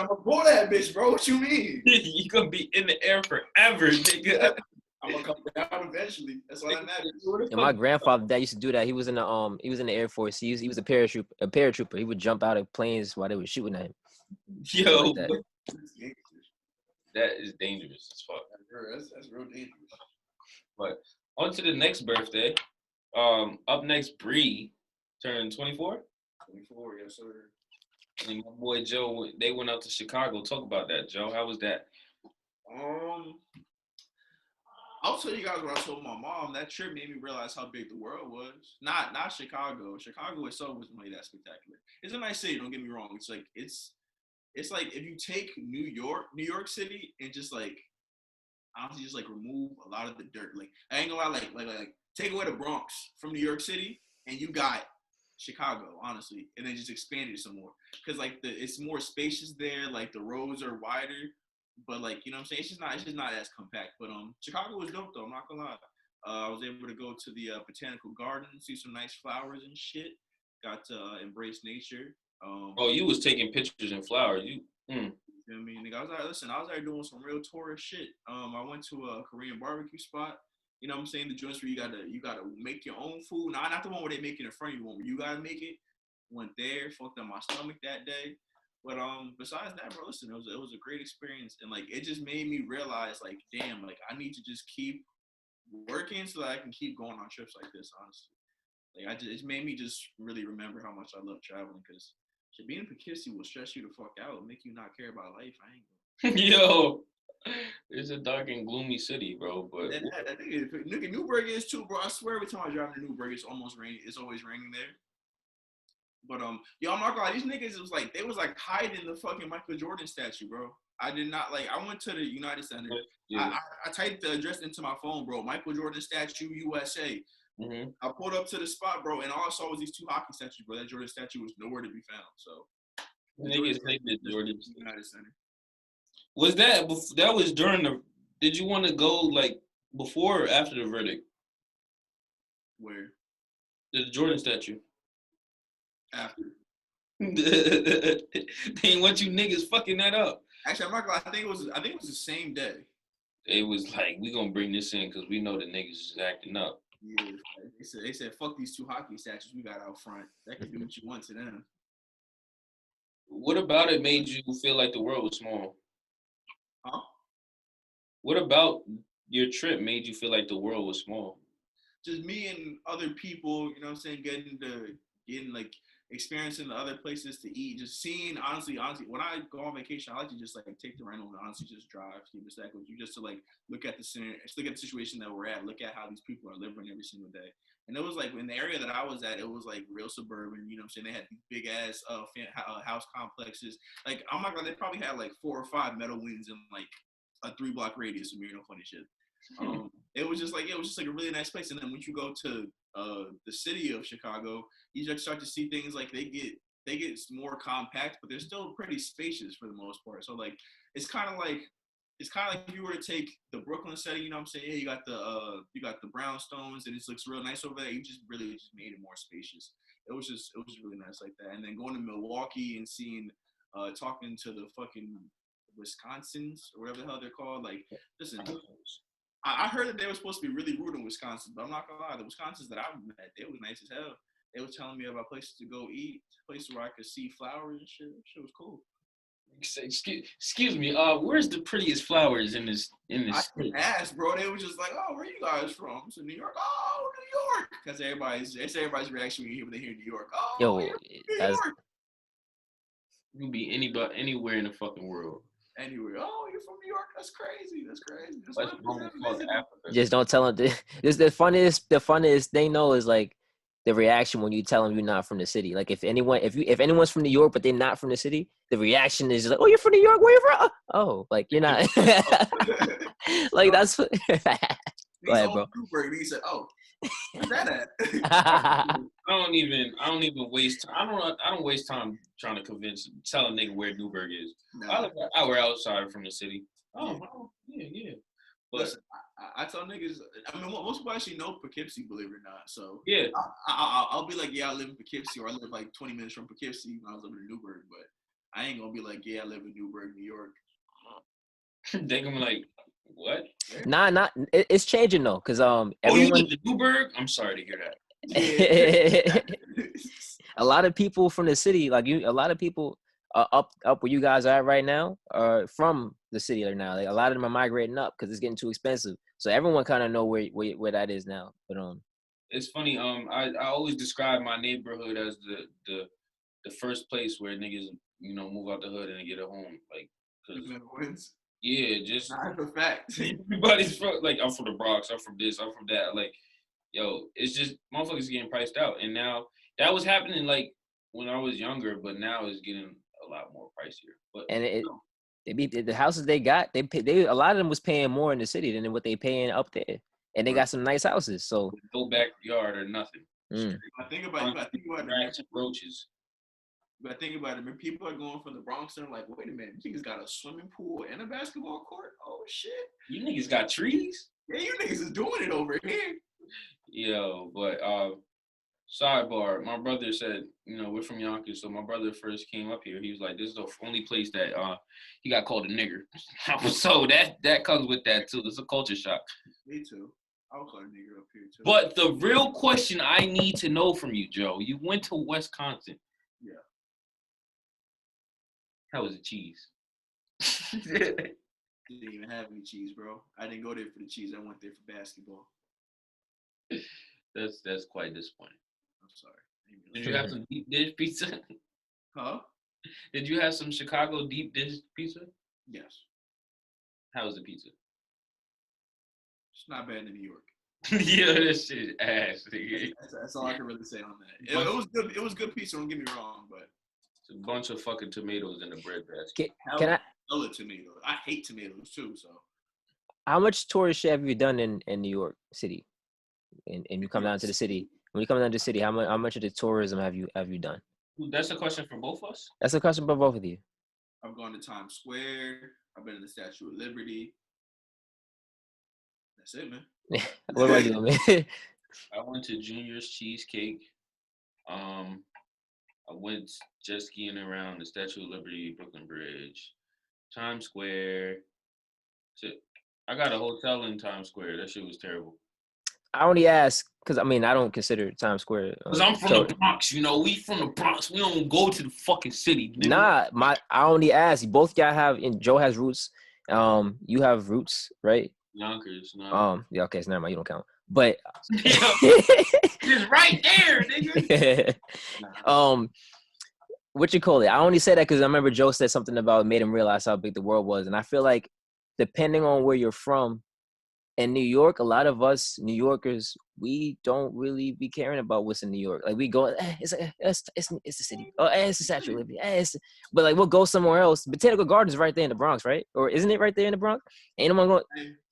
I'm gonna pull that bitch, bro. What you mean? You gonna be in the air forever, nigga. I'm gonna come down eventually. That's all that matters. And my grandfather that used to do that. He was in the Air Force. He was a paratrooper. He would jump out of planes while they were shooting at him. Yo, Like that. that is dangerous as fuck. That's real dangerous. But on to the next birthday. Up next, Bree turned 24. 24, yes sir. And my boy Joe, they went out to Chicago. Talk about that, Joe. How was that? I'll tell you guys what I told my mom. That trip made me realize how big the world was. Not Chicago. Chicago itself wasn't really that spectacular. It's a nice city. Don't get me wrong. It's like if you take New York City, and just like honestly just like remove a lot of the dirt. Like I ain't gonna lie. Like take away the Bronx from New York City, and you got Chicago, honestly, and then just expand it some more. Cause like it's more spacious there. Like the roads are wider. But like, you know what I'm saying? It's just not as compact. But Chicago was dope though, I'm not gonna lie. I was able to go to the botanical garden, see some nice flowers and shit. Got to embrace nature. Oh, you was taking pictures and flowers. You know what I mean? Nigga, I was there doing some real tourist shit. I went to a Korean barbecue spot. You know what I'm saying? The joints where you gotta make your own food. Not the one where they make it in front of you, the one where you gotta make it. Went there, fucked up my stomach that day. But besides that, bro, listen, it was a great experience, and like it just made me realize, like, damn, like I need to just keep working so that I can keep going on trips like this. Honestly, like it made me just really remember how much I love traveling, because being in Poughkeepsie will stress you the fuck out, and make you not care about life. I ain't gonna. Yo, it's a dark and gloomy city, bro. But I think Newburgh is too, bro. I swear every time I drive to Newburgh, it's almost raining. It's always raining there. But yo, I'm not gonna lie, these niggas they was hiding the fucking Michael Jordan statue, bro. I did not I went to the United Center. Yeah. I typed the address into my phone, bro. Michael Jordan statue, USA. Mm-hmm. I pulled up to the spot, bro, and all I saw was these two hockey statues, bro. That Jordan statue was nowhere to be found. So niggas hate the Jordan United Center. Was that was during the? Did you want to go like before or after the verdict? Where? The Jordan statue. After. They ain't want you niggas fucking that up. Actually, I'm not gonna lie. I think it was the same day. It was like, we gonna bring this in because we know the niggas is acting up. Yeah, they said fuck these two hockey statues we got out front. That can do what you want to them. What about it made you feel like the world was small? Huh? What about your trip made you feel like the world was small? Just me and other people, you know what I'm saying, getting like experiencing the other places to eat, just seeing, honestly, when I go on vacation, I like to just like take the rental and honestly just drive, keep it stacked with you, just to like look at the situation that we're at, look at how these people are living every single day. And it was like in the area that I was at, it was like real suburban, you know what I'm saying? They had these big ass house complexes. Like, I'm not gonna, they probably had like 4 or 5 metal wings in like a 3-block radius of me, no funny shit. It was just like a really nice place. And then when you go to the city of Chicago, you just start to see things like they get more compact, but they're still pretty spacious for the most part. So like it's kind of like if you were to take the Brooklyn setting, you know what I'm saying? Yeah, you got the brownstones, and it looks real nice over there. You just really just made it more spacious. It was really nice like that. And then going to Milwaukee and seeing talking to the fucking Wisconsins or whatever the hell they're called. Like, listen, I heard that they were supposed to be really rude in Wisconsin, but I'm not gonna lie, the Wisconsins that I met, they was nice as hell. They were telling me about places to go eat, places where I could see flowers and shit. That shit was cool. Excuse me, where's the prettiest flowers in this I asked, bro. They were just like, "Oh, where are you guys from?" So New York. Oh, New York. Because everybody's reaction when they hear New York. Oh, New York. You can be anywhere in the fucking world. anywhere. Oh, you're from New York? That's crazy. That's crazy. That's West why I'm Bumfuck visiting. Africa. Just don't tell them. Just the funniest thing though is like the reaction when you tell them you're not from the city. Like if anyone's from New York but they're not from the city, the reaction is like, oh, you're from New York. Where you from? Oh, like you're not. Like that's. Go He's ahead, old bro. Newburgh, and he said, "Oh, where's that at?" I don't even waste time. I don't waste time trying to tell a nigga where Newburgh is. Nah. I we're outside from the city. Yeah. Yeah. But Listen, I tell niggas. I mean, most people actually know Poughkeepsie, believe it or not. So yeah, I'll be like, yeah, I live in Poughkeepsie, or I live like 20 minutes from Poughkeepsie when I was living in Newburgh. But I ain't gonna be like, yeah, I live in Newburgh, New York. they gonna be like, what? It's changing though, cause Oh, you everyone. live in Newburgh? I'm sorry to hear that. Yeah. A lot of people from the city, like you, a lot of people up where you guys are right now are from the city right now. Like, a lot of them are migrating up because it's getting too expensive. So everyone kind of know where that is now. But It's funny. I always describe my neighborhood as the first place where niggas move out the hood and get a home. Like, cause Wins. yeah, just Not a fact. everybody's from like I'm from the Bronx. I'm from this. I'm from that. Like, yo, it's just motherfuckers getting priced out. And now that was happening like when I was younger, but now it's getting a lot more pricier. But and the houses they got, they a lot of them was paying more in the city than what they paying up there, and they got some nice houses. So no backyard or nothing. I think about it. Rats and roaches. But think about it. When people are going from the Bronx, they're like, wait a minute, you niggas got a swimming pool and a basketball court? Oh shit. You niggas got trees? Yeah, you niggas is doing it over here. Yo, but sidebar, my brother said, we're from Yonkers, so my brother first came up here. He was like, this is the only place that he got called a nigger. So that comes with that too. It's a culture shock. Me too. I was called a nigger up here too. But the real question I need to know from you, Joe, you went to Wisconsin. Yeah. How was the cheese? Didn't even have any cheese, bro. I didn't go there for the cheese. I went there for basketball. That's quite disappointing. I'm sorry. Did you have some deep dish pizza? Huh? Did you have some Chicago deep dish pizza? Yes. How was the pizza? It's not bad in New York. Yeah, that shit is ass. That's all I can really say on that. It was good. It was good pizza. Don't get me wrong, but it's a bunch of fucking tomatoes in the bread basket. can I? love tomatoes. I hate tomatoes too. So How much tourist shit have you done in New York City? And you come down to the city. When you come down to the city, how much of the tourism have you done? That's a question for both of us. That's a question for both of you. I've gone to Times Square. I've been to the Statue of Liberty. That's it, man. What about you, man? I went to Junior's Cheesecake. I went jet skiing around the Statue of Liberty, Brooklyn Bridge, Times Square. I got a hotel in Times Square. That shit was terrible. I only ask because I don't consider Times Square. Cause I'm from the Bronx, we from the Bronx. We don't go to the fucking city. Nigga. Nah, I only ask. Both y'all have, and Joe has roots. You have roots, right? Yonkers, no. Yeah, okay, so never mind. You don't count. But it's right there, nigga. What you call it? I only say that because I remember Joe said something about made him realize how big the world was, and I feel like depending on where you're from. In New York, a lot of us New Yorkers, we don't really be caring about what's in New York. Like we go, it's the city. Oh, it's the Statue of Liberty. But like we'll go somewhere else. Botanical Gardens is right there in the Bronx, right? Or isn't it right there in the Bronx? Ain't no one going.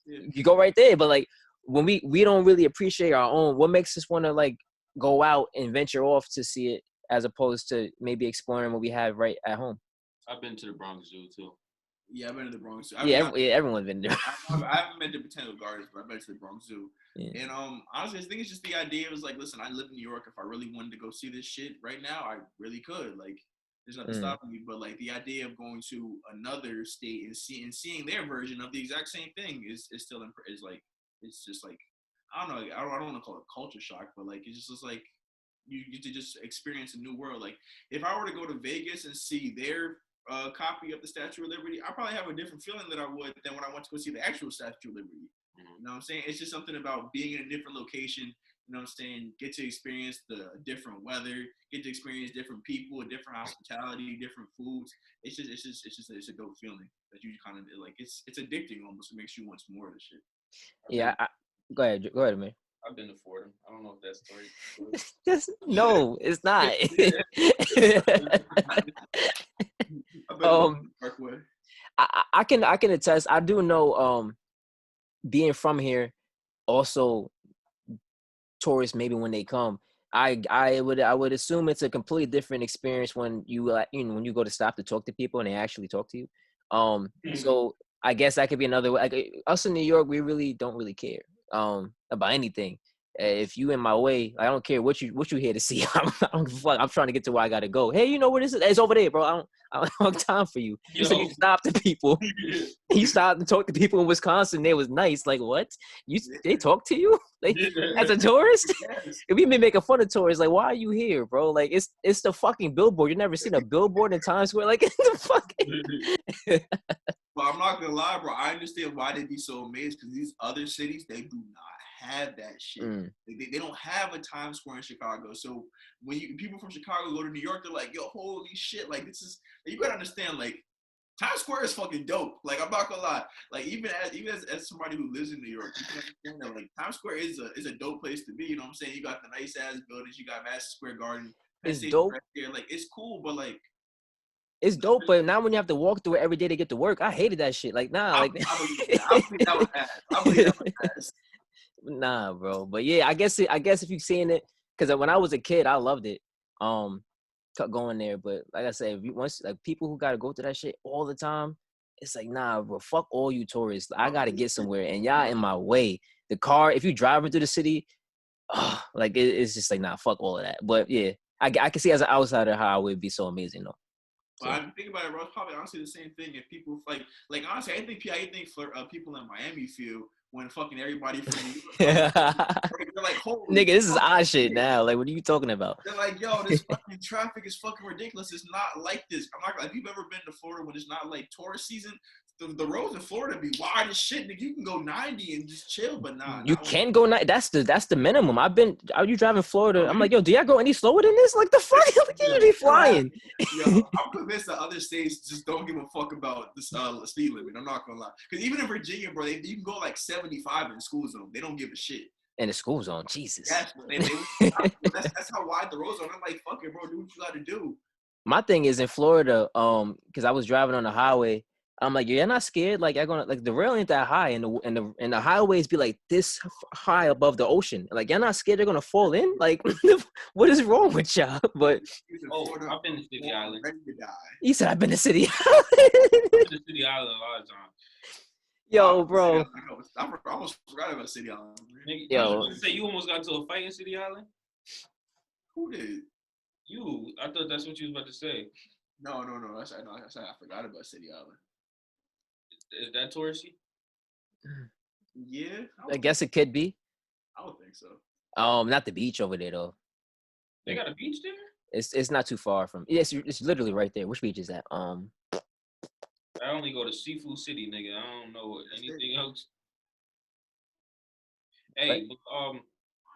You go right there. But like when we don't really appreciate our own, what makes us want to like go out and venture off to see it as opposed to maybe exploring what we have right at home? I've been to the Bronx Zoo too. Yeah, I've been to the Bronx Zoo. Everyone's been there. I haven't been to Botanical Gardens, but I've been to the Bronx Zoo. Yeah. And honestly, I think it's just the idea. It was like, listen, I live in New York. If I really wanted to go see this shit right now, I really could. Like, there's nothing stopping me. But like the idea of going to another state and seeing their version of the exact same thing is still is like, it's just like, I don't know. I don't want to call it culture shock, but like it's just like you get to just experience a new world. Like if I were to go to Vegas and see their copy of the Statue of Liberty, I probably have a different feeling than I would than when I went to go see the actual Statue of Liberty. Mm-hmm. You know what I'm saying? It's just something about being in a different location. You know what I'm saying? Get to experience the different weather, get to experience different people, different hospitality, different foods. It's a dope feeling. that you kind of like. It's addicting almost. It makes you want more of the shit. Yeah, go ahead, man. I've been to Fordham. I don't know if that's the No, it's not. I better go to um, the Parkway. I can attest. I do know. Being from here, also tourists maybe when they come, I would assume it's a completely different experience when you when you go to stop to talk to people and they actually talk to you. So I guess that could be another way. Like us in New York, we really don't really care about anything. If you in my way, I don't care what you here to see. I don't give a fuck. I'm trying to get to where I gotta go. Hey, you know where this is? It's over there, bro. I don't have time for you. You said you stop to people. You stopped to talk to people in Wisconsin. They was nice. Like what? They talk to you like as a tourist? Yes. If we been making fun of tourists, like why are you here, bro? Like it's the fucking billboard. You never seen a billboard in Times Square? Like the fucking. But I'm not gonna lie, bro. I understand why they be so amazed because these other cities they do not have that shit. They don't have a Times Square in Chicago. So when people from Chicago go to New York, they're like, yo, holy shit! Like this is you gotta understand, like Times Square is fucking dope. Like I'm not gonna lie. Like even as somebody who lives in New York, you can understand that like Times Square is a dope place to be. You know what I'm saying? You got the nice ass buildings. You got Madison Square Garden. It's dope. Right there. Like it's cool, but like. It's dope, but now when you have to walk through it every day to get to work, I hated that shit. Like, nah, like, I believe that was ass. I believe that was ass. Nah, bro. But yeah, I guess if you've seen it, because when I was a kid, I loved it. Going there, but like I said, once like people who gotta go through that shit all the time, it's like, nah, bro. Fuck all you tourists. I gotta get somewhere, and y'all in my way. The car, if you driving through the city, like it's just like, nah, fuck all of that. But yeah, I can see as an outsider how it would be so amazing though. But I think about it, bro. It's probably honestly the same thing. If people like honestly, I think people in Miami feel when fucking everybody from New York, they're like, holy nigga, this is our shit now. Like, what are you talking about? They're like, yo, this fucking traffic is fucking ridiculous. It's not like this. I'm not like, if you've ever been to Florida when it's not like tourist season, the roads in Florida be wide as shit. Nigga, you can go 90 and just chill, but nah. You can go 90. That's the minimum. Are you driving Florida? I'm like, yo, do y'all go any slower than this? Like the fuck? Like you be flying. Yo, I'm convinced that other states just don't give a fuck about this speed limit. I'm not gonna lie. Because even in Virginia, bro, you can go like 75 in the school zone. They don't give a shit. In the school zone, Jesus. Yes, that's how wide the roads are. I'm like, fuck it, bro. Do what you got to do. My thing is in Florida, because I was driving on the highway. I'm like, you're not scared? Like, you're gonna like the rail ain't that high, and the highways be like this high above the ocean. Like, you're not scared they're gonna fall in? Like, what is wrong with y'all? But I've been to City Island. He said I've been to City I've been to City Island a lot of times. Yo, bro. I almost forgot about City Island. Yo, you say you almost got into a fight in City Island? Who did? You. I thought that's what you was about to say. No. I forgot about City Island. Is that touristy? Yeah. I guess it could be. I don't think so. Not the beach over there though. They got a beach there? It's not too far from. Yes, it's literally right there. Which beach is that? I only go to Seafood City, nigga. I don't know anything else. Hey, but, what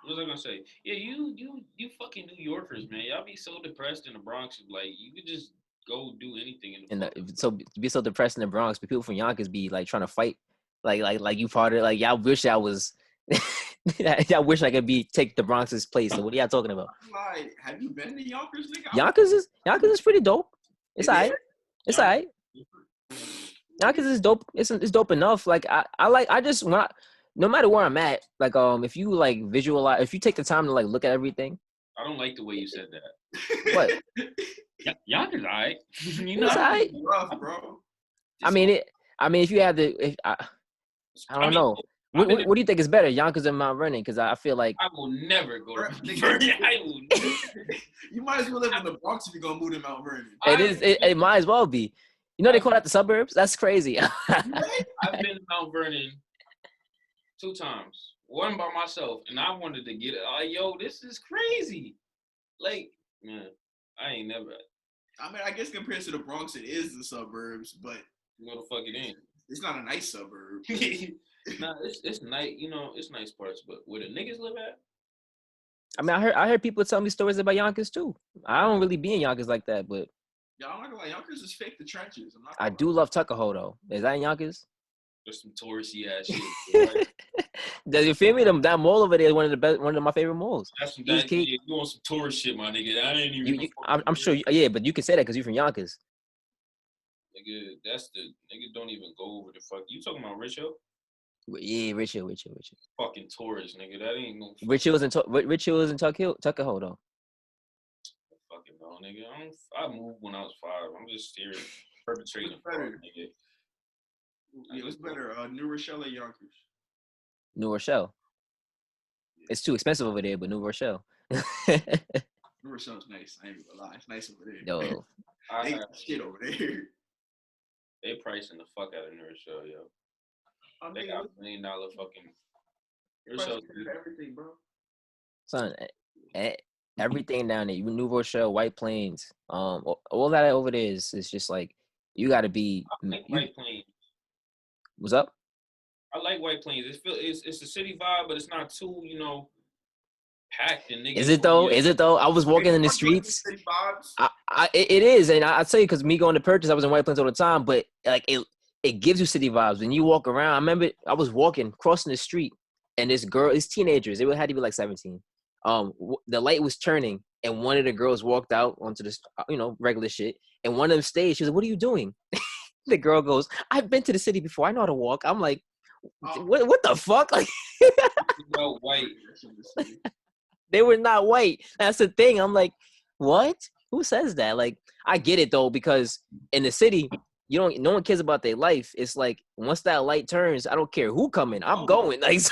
was I gonna say? Yeah, you fucking New Yorkers, man. Y'all be so depressed in the Bronx. Like you could just go do anything in the. So be so depressed in the Bronx, but people from Yonkers be like trying to fight, like you part of like y'all wish I was. Y'all wish I could take the Bronx's place. So what are y'all talking about? Like, have you been to Yonkers, nigga? Yonkers is pretty dope. It's alright. It's alright. Yonkers is dope. It's dope enough. Like I just want. No matter where I'm at, like if you like visualize, if you take the time to like look at everything. I don't like the way you said that. What? Yonkers, alright. You know, it's alright, bro. I mean, if you have I don't know. What do you think is better, Yonkers or Mount Vernon? Because I feel like I will never go to Mount Vernon. I will never. You might as well live in the Bronx if you're gonna move to Mount Vernon. It might as well be. You know they call that the suburbs? That's crazy. I've been to Mount Vernon 2 times. One by myself, and I wanted to get it. Yo, this is crazy. Like, man, I ain't never. I mean, I guess compared to the Bronx, it is the suburbs, but you know the fuck it ain't. It's not a nice suburb. Nah, it's nice. You know, it's nice parts, but where the niggas live at? I mean, I heard people tell me stories about Yonkers too. I don't really be in Yonkers like that, but Y'all, I'm not gonna lie, Yonkers is fake the trenches. I'm not I gonna do love Tuckahoe though. Is that in Yonkers? Just some touristy ass shit. Right? Does you feel me? That mall over there is one of the best, one of my favorite malls. That's some East Cape. yeah, you on some tourist shit, my nigga. I ain't even. I'm sure. Yeah, but you can say that because you're from Yonkers. Nigga, that's the nigga. Don't even go over the fuck. You talking about Rich Hill? Yeah, Rich Hill. Fucking tourist, nigga. That ain't no. Rich Hill is in Tuckahoe though. Fucking no, nigga. I moved when I was 5. I'm just here perpetrating fraud, nigga. Yeah, what's better, New Rochelle or Yonkers? New Rochelle. It's too expensive over there, but New Rochelle. New Rochelle's nice. I ain't gonna lie, it's nice over there. Yo, They got shit over there. They pricing the fuck out of New Rochelle, yo. They got $1 million fucking. New Rochelle, everything, bro. son, everything down there. New Rochelle, White Plains, all that over there is just like you got to be. I like White Plains. What's up? I like White Plains. It's a city vibe, but it's not too, packed and niggas. Is it though? Is it though? I was walking in the streets. It is, and I tell you, because me going to purchase, I was in White Plains all the time. But like it gives you city vibes when you walk around. I remember I was walking, crossing the street, and this girl, these teenagers, they had to be like 17. The light was turning, and one of the girls walked out onto this, regular shit, and one of them stayed. She was like, "What are you doing?" The girl goes, "I've been to the city before. I know how to walk." I'm like, "What the fuck?" Like, no white. They were not white. That's the thing. I'm like, what? Who says that? Like, I get it though, because in the city, no one cares about their life. It's like once that light turns, I don't care who coming, I'm going. Like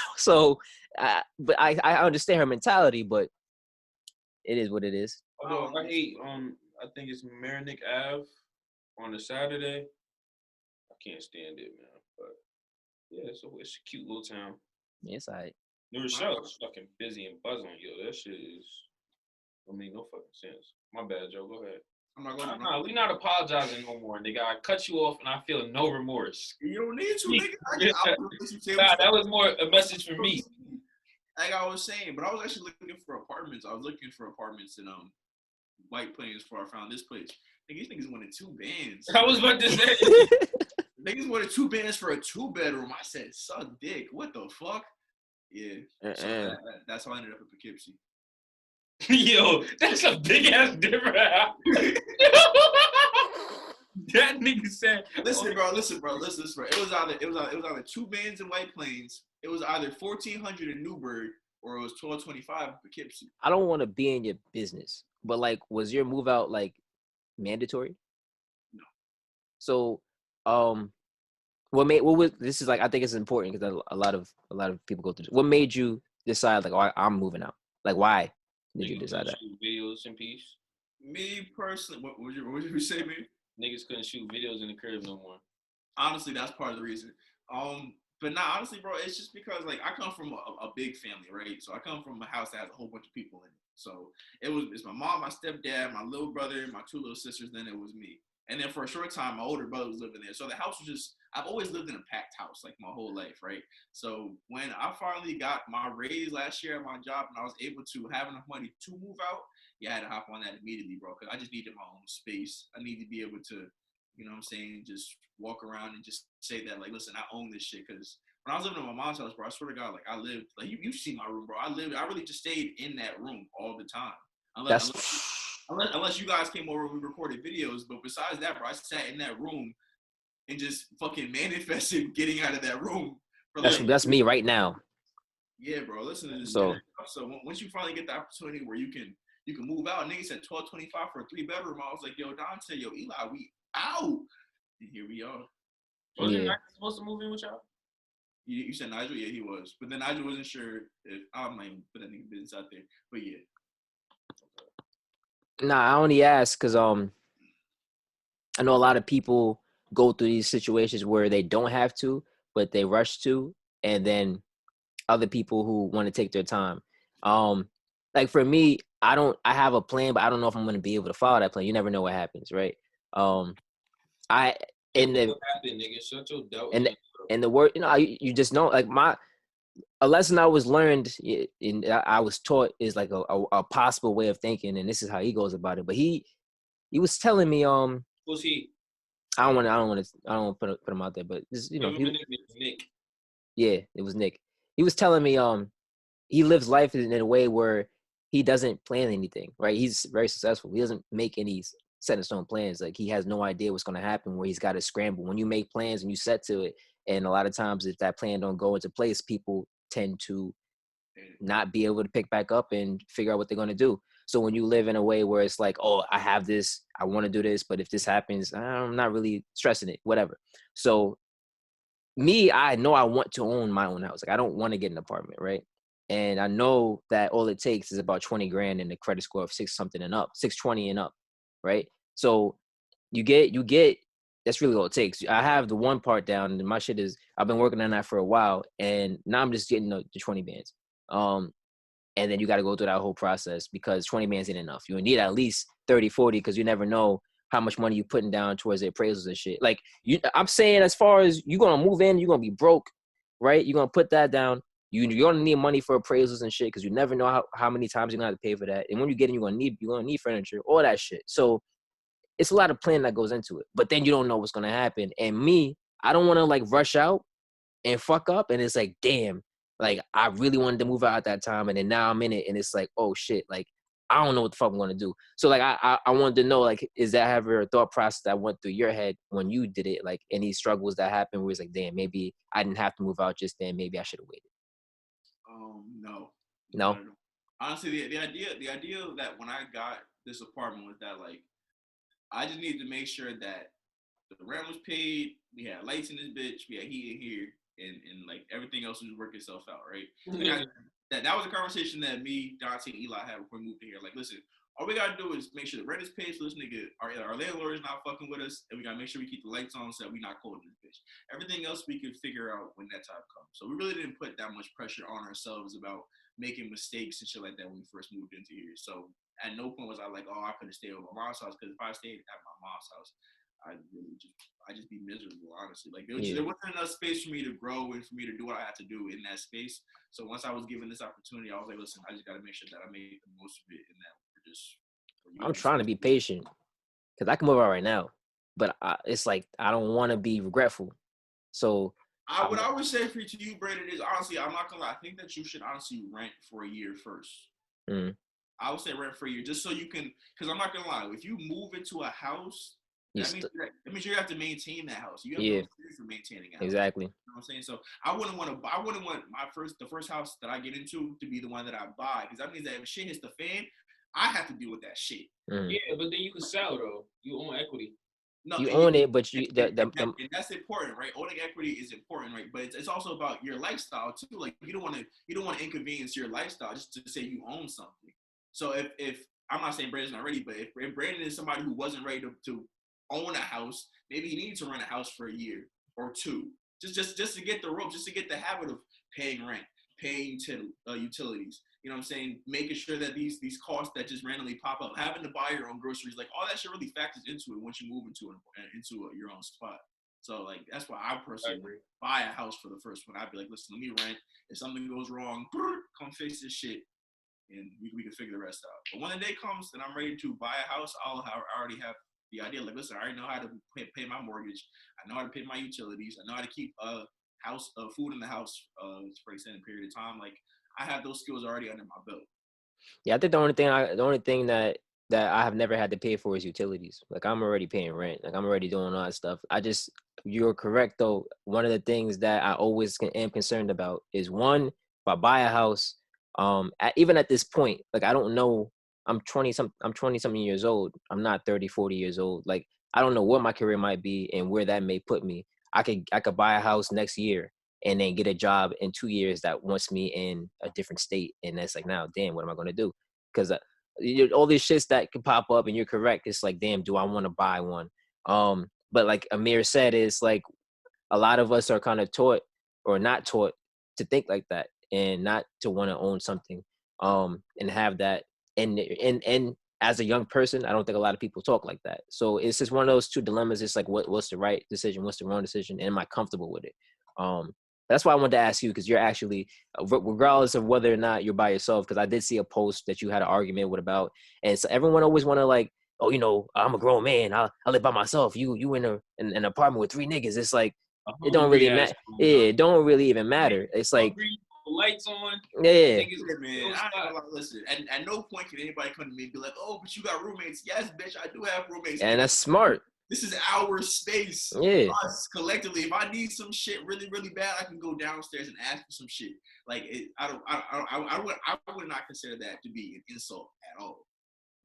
but I understand her mentality, but it is what it is. Although I hate I think it's Marinick Ave on a Saturday. I can't stand it, man. But yeah, so it's a cute little town. Yeah, it's all right. New Rochelle is fucking busy and buzzing. Yo, that shit is don't make no fucking sense. My bad, Joe. Go ahead. I'm not going to. We not apologizing no more, nigga. I cut you off and I feel no remorse. You don't need to, nigga. Nah, that was more a message for me. Like I was saying, but I was actually looking for apartments. I was looking for apartments in White Plains before I found this place. These niggas wanted 2 bands. I was about to say. Niggas wanted 2 bands for a 2-bedroom. I said, suck dick. What the fuck? Yeah. So that's how I ended up in Poughkeepsie. Yo, that's a big ass difference. That nigga said. Listen, bro. It was either 2 bands in White Plains. It was either 1,400 in Newburgh, or it was 1,225 in Poughkeepsie. I don't want to be in your business, but like, was your move out like mandatory? No. So, this is like, I think it's important because a lot of people go through this. What made you decide like, oh, I'm moving out? Like, why did you decide that? Shoot videos in peace. Me personally, what would you say, man? Niggas couldn't shoot videos in the crib no more. Honestly, that's part of the reason. But nah, honestly, bro, it's just because like I come from a big family, right? So I come from a house that has a whole bunch of people in it. So it's my mom, my stepdad, my little brother, my 2 little sisters. Then it was me. And then for a short time, my older brother was living there. So the house was just, I've always lived in a packed house, like my whole life, right? So when I finally got my raise last year at my job and I was able to have enough money to move out, I had to hop on that immediately, bro, because I just needed my own space. I need to be able to, you know what I'm saying, just walk around and just say that, like, listen, I own this shit. Because when I was living in my mom's house, bro, I swear to God, like, I lived, like, you see my room, bro. I really just stayed in that room all the time. Unless you guys came over and we recorded videos. But besides that, bro, I sat in that room and just fucking manifested getting out of that room. That's me right now. Yeah, bro. Listen to this. So once you finally get the opportunity where you can move out, nigga said 1,225 for a 3-bedroom. I was like, yo, Dante, yo, Eli, we out. And here we are. Wasn't Nigel supposed to move in with y'all? You said Nigel? Yeah, he was. But then Nigel wasn't sure if I'm not even put that nigga business out there. But yeah. Nah, I only ask because I know a lot of people go through these situations where they don't have to, but they rush to, and then other people who want to take their time. Like for me, I have a plan, but I don't know if I'm going to be able to follow that plan. You never know what happens, right? In the word, you just know, like a lesson I was learned I was taught is like a possible way of thinking, and this is how he goes about it. But he he was telling me Who's he? I don't want to put him out there, but this, Give him a nickname, Nick. yeah, it was Nick. He was telling me he lives life in a way where he doesn't plan anything, right? He's very successful. He doesn't make any set in stone plans. Like he has no idea what's going to happen where he's got to scramble. When you make plans and you set to it, and a lot of times if that plan don't go into place, people tend to not be able to pick back up and figure out what they're going to do. So when you live in a way where it's like, oh, I have this, I want to do this, but if this happens, I'm not really stressing it, whatever. So me, I know I want to own my own house. Like I don't want to get an apartment, right? And I know that all it takes is about 20 grand and a credit score of 620 and up, right? So you get that's really all it takes. I have the one part down and my shit is I've been working on that for a while and now I'm just getting the 20 bands. And then you got to go through that whole process because 20 bands ain't enough. You need at least 30, 40 because you never know how much money you putting down towards the appraisals and shit. Like I'm saying, as far as you're gonna move in, you're gonna be broke, right? You're gonna put that down. You're gonna need money for appraisals and shit because you never know how many times you're gonna have to pay for that. And when you get in, you're gonna need furniture, all that shit. So it's a lot of planning that goes into it. But then you don't know what's gonna happen. And me, I don't want to like rush out and fuck up. And it's like, damn, like I really wanted to move out at that time, and then now I'm in it, and it's like, oh shit, like I don't know what the fuck I'm gonna do. So like I wanted to know, like, is that ever a thought process that went through your head when you did it? Like any struggles that happened where it's like, damn, maybe I didn't have to move out just then, maybe I should have waited. No. No. Honestly, the idea that when I got this apartment was that like I just needed to make sure that the rent was paid, we had lights in this bitch, we had heat in here, and like everything else was work itself out, right? That was a conversation that me, Dante, and Eli had before we moved in here. Like, listen, all we gotta do is make sure the rent is paid so this nigga, our landlord is not fucking with us, and we gotta make sure we keep the lights on so that we not cold in this bitch. Everything else we could figure out when that time comes. So we really didn't put that much pressure on ourselves about making mistakes and shit like that when we first moved into here. So at no point was I like, oh, I could have stayed at my mom's house, because if I stayed at my mom's house, I just be miserable, honestly. Like there wasn't enough space for me to grow and for me to do what I had to do in that space. So once I was given this opportunity, I was like, listen, I just got to make sure that I make the most of it, and that I'm trying to be patient because I can move out right now, but it's like I don't want to be regretful. So what I would say to you, Brandon, is honestly, I'm not gonna lie. I think that you should honestly rent for a year first. Mm. I would say rent for a year just so you can, because I'm not gonna lie, if you move into a house, that means you have to maintain that house. You have no experience for maintaining a house. Exactly. You know what I'm saying? So I wouldn't want the first house that I get into to be the one that I buy, because that means that if shit hits the fan, I have to deal with that shit. Mm. Yeah, but then you can sell though. You own equity. No, you own it, but and that's important, right? Owning equity is important, right? But it's also about your lifestyle too. Like you don't want to inconvenience your lifestyle just to say you own something. So if I'm not saying Brandon's not ready, but if Brandon is somebody who wasn't ready to own a house, maybe he needs to rent a house for a year or two, just to get the ropes, just to get the habit of paying rent, paying utilities. You know what I'm saying? Making sure that these costs that just randomly pop up, having to buy your own groceries, like all that shit really factors into it once you move into your own spot. So like that's why I personally buy a house for the first one. I'd be like, listen, let me rent. If something goes wrong, come fix this shit, and we can figure the rest out. But when the day comes that I'm ready to buy a house, I already have the idea. Like, listen, I already know how to pay my mortgage. I know how to pay my utilities. I know how to keep food in the house for an extended period of time. Like, I have those skills already under my belt. Yeah, I think the only thing that I have never had to pay for is utilities. Like I'm already paying rent. Like I'm already doing all that stuff. You're correct though. One of the things that I always am concerned about is one, if I buy a house, even at this point, like I don't know, I'm 20 something years old. I'm not 30, 40 years old. Like I don't know what my career might be and where that may put me. I could buy a house next year and then get a job in 2 years that wants me in a different state. And that's like, now, damn, what am I going to do? Because all these shits that can pop up, and you're correct. It's like, damn, do I want to buy one? But like Amir said, it's like a lot of us are kind of taught or not taught to think like that and not to want to own something and have that. And as a young person, I don't think a lot of people talk like that. So it's just one of those two dilemmas. It's like, what's the right decision? What's the wrong decision? And am I comfortable with it? That's why I wanted to ask you, because you're actually, regardless of whether or not you're by yourself, because I did see a post that you had an argument with about, and so everyone always want to like, oh, I'm a grown man. I live by myself. You in an apartment with 3 niggas. It's like A it don't hungry really ass matter. grown Yeah, up. it don't really even matter. It's like Hungry, lights on. yeah. Niggas, Yeah, man. don't I stop. ain't gonna lie, listen. At no point can anybody come to me and be like, "Oh, but you got roommates." Yes, bitch, I do have roommates. And that's smart. This is our space. Yeah. Us collectively. If I need some shit really, really bad, I can go downstairs and ask for some shit. Like I would not consider that to be an insult at all.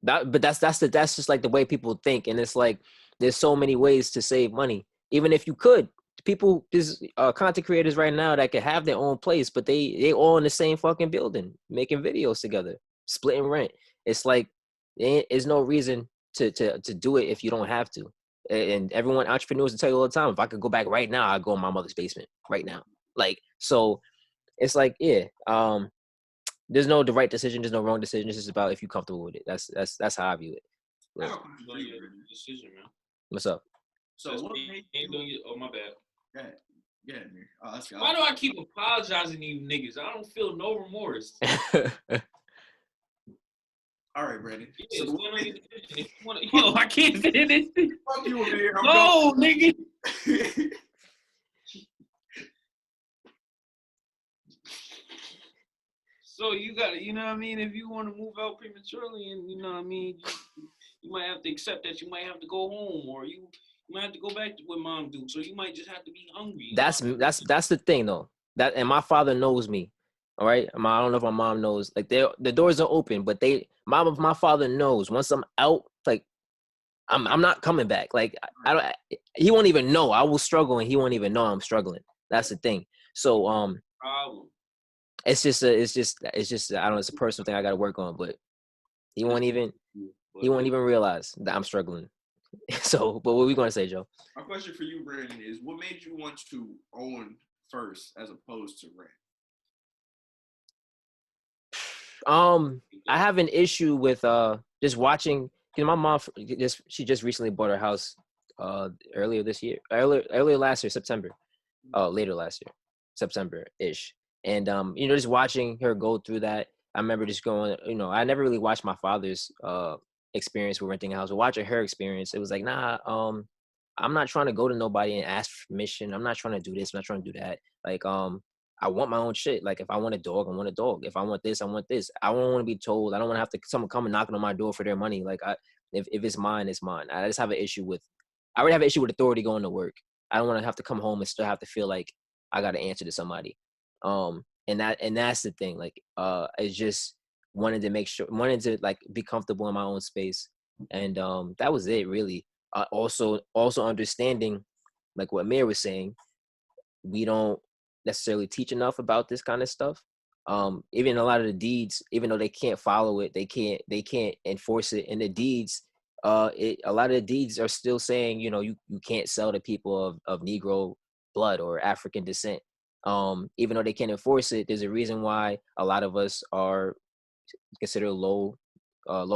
But that's just like the way people think, and it's like there's so many ways to save money. Even if you could, people, there's content creators right now that could have their own place, but they all in the same fucking building making videos together, splitting rent. It's like there's no reason to do it if you don't have to. And everyone, entrepreneurs, will tell you all the time, if I could go back right now, I'd go in my mother's basement right now. Like, so it's like, yeah, there's no the right decision, there's no wrong decision. It's just about if you're comfortable with it. That's how I view it. I Yeah. have a question for you, Brandon. Decision, man. What's up? So That's what me. made Ain't you? doing it. Oh, my bad. Go ahead. Go ahead, Amir. Let's go. Why do I keep apologizing to you niggas? I don't feel no remorse. All right, Brandon. Yeah, So stand on your decision. If you wanna, yo, I can't say this. fuck you, Amir. I'm No, nigga. done. So you got, you know what I mean? If you want to move out prematurely, and you know what I mean, you might have to accept that you might have to go home, or you might have to go back to what mom do. So you might just have to be hungry. that's the thing though. That, and my father knows me. All right. I don't know if my mom knows. Like the doors are open, but my father knows once I'm out, like I'm not coming back. Like I don't. He won't even know. I will struggle, and he won't even know I'm struggling. That's the thing. So Problem. it's just I don't know. It's a personal thing I got to work on, but he won't even realize that I'm struggling. So, but what we gonna say, Joe? My question for you, Brandon, is what made you want to own first as opposed to rent? I have an issue with just watching. You know, my mom she just recently bought her house earlier last year, September. Later last year, September-ish. And just watching her go through that, I remember just going, I never really watched my father's experience with renting a house. But watching her experience, it was like, nah, I'm not trying to go to nobody and ask for permission. I'm not trying to do this. I'm not trying to do that. Like, I want my own shit. Like, if I want a dog, I want a dog. If I want this, I want this. I don't want to be told. I don't want to have to someone come and knocking on my door for their money. Like, if it's mine, it's mine. I just have an issue with. I already have an issue with authority going to work. I don't want to have to come home and still have to feel like I got to answer to somebody. And that's the thing. Like, it's just wanted to like be comfortable in my own space, and that was it really. Also understanding, like what Amir was saying, we don't necessarily teach enough about this kind of stuff. Even a lot of the deeds, even though they can't follow it, they can't enforce it in the deeds. A lot of the deeds are still saying, you can't sell to people of Negro blood or African descent. Even though they can't enforce it, there's a reason why a lot of us are considered low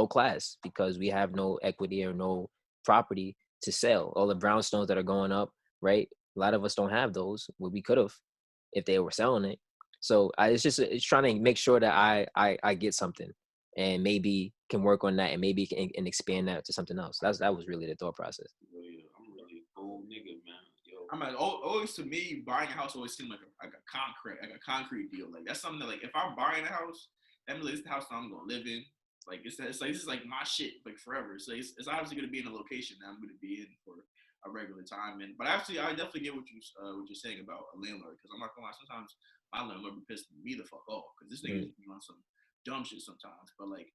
class, because we have no equity or no property to sell. All the brownstones that are going up, right? A lot of us don't have those. Well, we could have if they were selling it. So it's trying to make sure that I get something, and maybe can work on that, and maybe can and expand that to something else. That was really the thought process. I'm really a cold nigga, man. Yo. I'm like, always to me, buying a house always seemed like a concrete deal. Like that's something that, like, if I'm buying a house, that means it's the house that I'm gonna live in. Like it's like this is like my shit, like forever. So it's obviously gonna be in a location that I'm gonna be in for a regular time. But actually, I definitely get what you're saying about a landlord, because I'm not gonna lie, sometimes my landlord be pissing me the fuck off because this nigga is on some dumb shit sometimes. But like,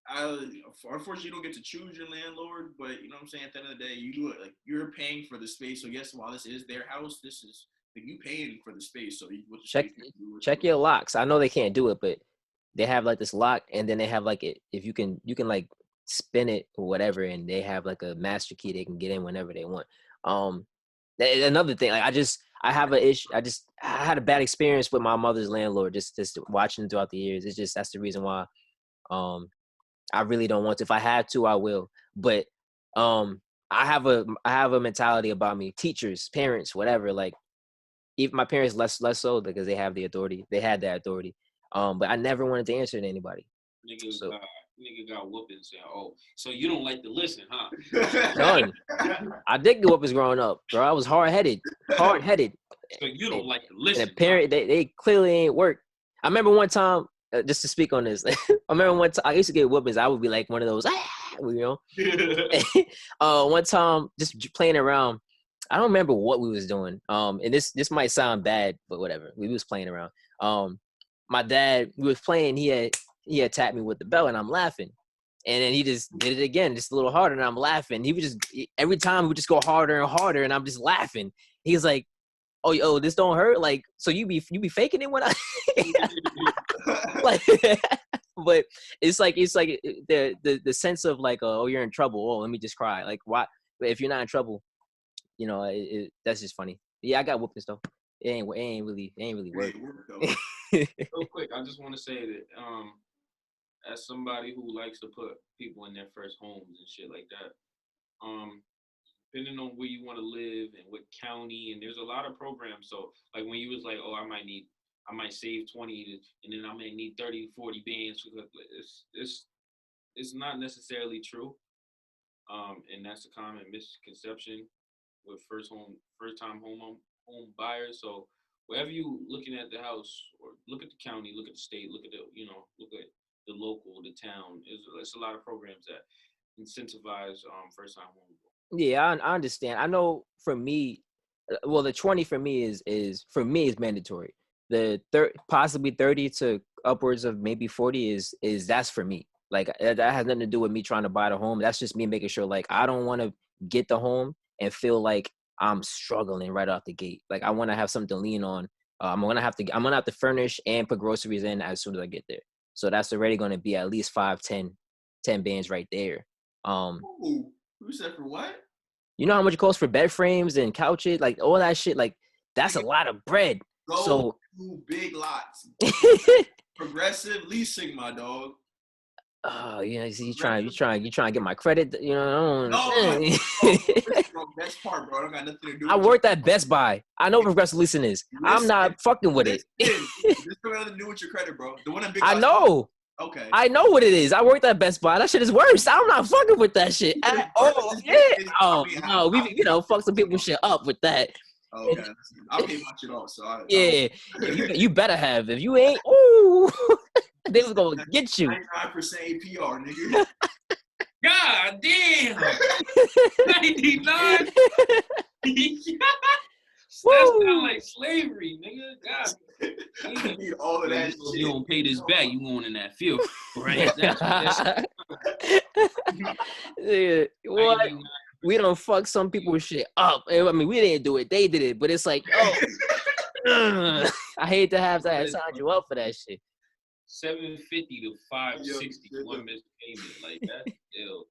unfortunately, you don't get to choose your landlord, but you know what I'm saying? At the end of the day, you do it. Like, you're paying for the space. So yes, while this is their house, this is like you paying for the space. So Check your locks. I know they can't do it, but they have like this lock, and then they have like it. If you can like spin it or whatever, and they have like a master key. They can get in whenever they want. Another thing, like I have an issue. I had a bad experience with my mother's landlord. Just watching throughout the years. It's just that's the reason why. I really don't want to. If I had to, I will. But I have a mentality about me. Teachers, parents, whatever. Like, even my parents less so, because they have the authority. They had that authority. But I never wanted to answer to anybody. Niggas, So nigga got whoopings saying, "Oh, so you don't like to listen, huh?" None. I did get whoopings growing up, bro. I was hard headed. So you don't And, like to and listen, a parent, they clearly ain't work. I remember one time, just to speak on this. I remember one time I used to get whoopings. I would be like one of those, you huh? know. One time, just playing around. I don't remember what we was doing. And this might sound bad, but whatever. We was playing around. My dad, we was playing. He had tapped me with the belt, and I'm laughing. And then he just did it again, just a little harder, and I'm laughing. He would just every time we would just go harder and harder, and I'm just laughing. He's like, "Oh, this don't hurt? Like, so you be faking it when I like." But it's like the sense of like, oh, you're in trouble. Oh, let me just cry. Like, why? If you're not in trouble, that's just funny. Yeah, I got whoopings though. It ain't really work. Real quick, I just want to say that as somebody who likes to put people in their first homes and shit like that, depending on where you want to live and what county, and there's a lot of programs. So like when you was like, oh, I might save 20 and then I may need 30, 40 bands. It's not necessarily true. And that's a common misconception with first time home buyers. So wherever you looking at the house, or look at the county, look at the state, look at look at the local, the town. There's a lot of programs that incentivize first time home. Yeah, I understand. I know for me, well, the 20 for me is mandatory. The possibly 30 to upwards of maybe 40 is that's for me. Like that has nothing to do with me trying to buy the home. That's just me making sure like I don't want to get the home and feel like I'm struggling right off the gate. Like I want to have something to lean on. I'm gonna have to furnish and put groceries in as soon as I get there. So that's already gonna be at least 5, 10 bands right there. Ooh, who said for what? You know how much it costs for bed frames and couches, like all that shit. Like that's a lot of bread. Go So to big lots. Progressive leasing, my dog. oh yeah, see, you trying to get my credit. You know, I don't No, understand. bro, best part, bro. I don't got nothing to do I with your worked at Best Buy. I know what progressive leasing is. I'm listen. not fucking with it. Listen, this got nothing to do with your credit, bro. The one in big I lots. know. Okay. I know what it is. I worked at Best Buy. That shit is worse. I'm not fucking with that shit at all. Yeah. Oh no, fuck some people shit up with that. Okay. I'll pay my shit off. So Yeah, you better have. If you ain't, ooh, they was gonna get you. 99% APR, nigga. God damn! 99? That's kind of like slavery, nigga. God. I need all of that If shit. you don't pay this back, you going in that field, right? That's Yeah, what? We don't fuck some people's shit up. I mean, we didn't do it; they did it. But it's like, I hate to have to sign you up for that shit. $750 to $560 one missed payment, like that's ill.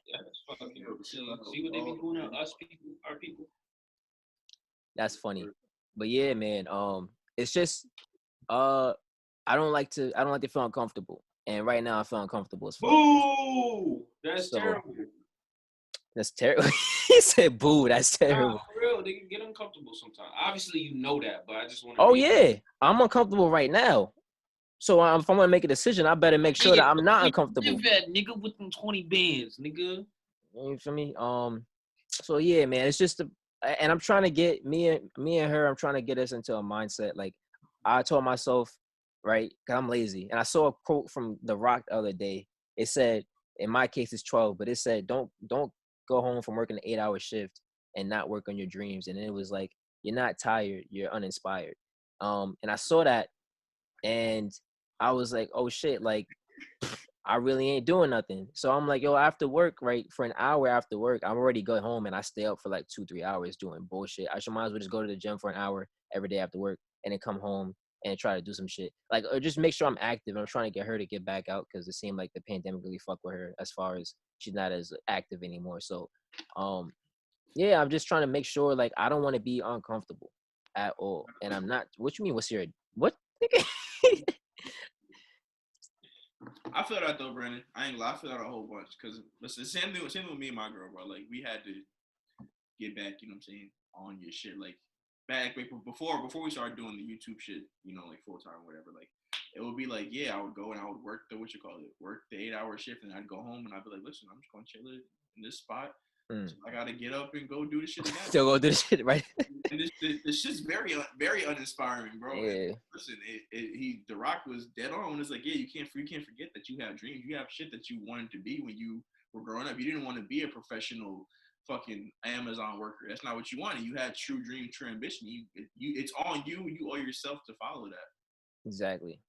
Yeah, that's fucking. See what they be doing to us people, our people. That's funny, but yeah, man. It's just I don't like to feel uncomfortable, and right now I feel uncomfortable as fuck. Boo! That's terrible. That's terrible. He said, "Boo, that's terrible." Nah, for real, they can get uncomfortable sometimes. Obviously, you know that, but I just want to. Oh yeah, I'm uncomfortable right now. So if I'm gonna make a decision, I better make sure that I'm not uncomfortable. That nigga with them 20 bands, nigga. You feel me? So yeah, man, it's just and I'm trying to get me and her. I'm trying to get us into a mindset. Like I told myself, right? Cause I'm lazy, and I saw a quote from The Rock the other day. It said, in my case, it's 12, but it said, don't go home from working an 8-hour shift and not work on your dreams. And it was like, you're not tired, you're uninspired. And I saw that, and I was like, oh shit, like I really ain't doing nothing. So I'm like, yo, after work, right, for an hour after work, I'm already going home and I stay up for like 2-3 hours doing bullshit. I should might as well just go to the gym for an hour every day after work and then come home and try to do some shit. Like, or just make sure I'm active. I'm trying to get her to get back out because it seemed like the pandemic really fucked with her as far as she's not as active anymore. So, yeah, I'm just trying to make sure, like, I don't want to be uncomfortable at all. And I'm not, what you mean, what? I feel that though, Brandon. I ain't gonna lie. I feel that a whole bunch. Cause listen, same thing with me and my girl, bro. Like we had to get back, you know what I'm saying, on your shit. Like back before we started doing the YouTube shit, you know, like full time or whatever. Like it would be like, yeah, I would go and I would work work the 8-hour shift, and I'd go home and I'd be like, listen, I'm just gonna chill it in this spot. So I gotta get up and go do the shit again. Still go do the shit, right? And this shit's very uninspiring, bro. Yeah. And listen, The Rock was dead on. It's like, yeah, you can't forget that you have dreams. You have shit that you wanted to be when you were growing up. You didn't want to be a professional fucking Amazon worker. That's not what you wanted. You had true dreams, true ambition. It's on you. You owe yourself to follow that. Exactly.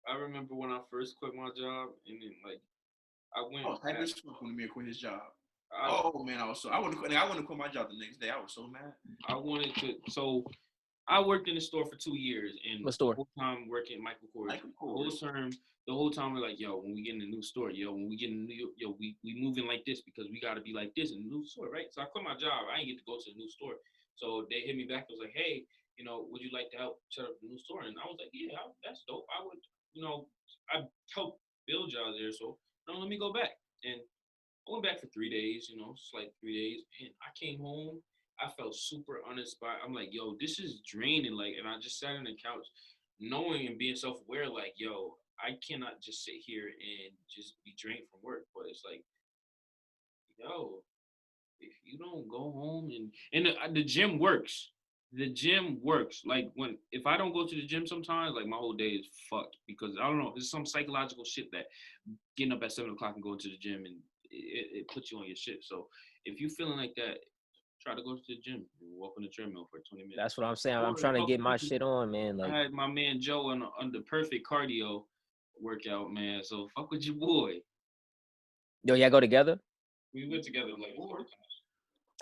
I remember when I first quit my job, and then like I went. Oh, happy as fuck when Amir quit his job. Oh man, I wouldn't quit my job the next day. I was so mad. I wanted to. So I worked in the store for 2 years, and what store? The whole time working at Michael Kors. The whole time we're like, yo, when we get in a new store, when we get in New York, we moving like this because we got to be like this in the new store, right? So I quit my job. I didn't get to go to the new store. So they hit me back. I was like, hey, would you like to help set up the new store? And I was like, yeah, that's dope. I would, I helped build jobs there. So let me go back. And I went back for 3 days, it's like 3 days. And I came home. I felt super uninspired. I'm like, yo, this is draining. Like, and I just sat on the couch knowing and being self-aware, like, yo, I cannot just sit here and just be drained from work. But it's like, yo, if you don't go home and the gym works. The gym works. Like if I don't go to the gym sometimes, like my whole day is fucked because I don't know. There's some psychological shit that getting up at 7 o'clock and going to the gym and it puts you on your shit. So if you feeling like that, try to go to the gym and walk on the treadmill for 20 minutes. That's what I'm saying. I'm trying to get my shit on, man. Like I had my man Joe on the perfect cardio workout, man. So fuck with your boy. Yo, y'all go together? We went together like 4 times.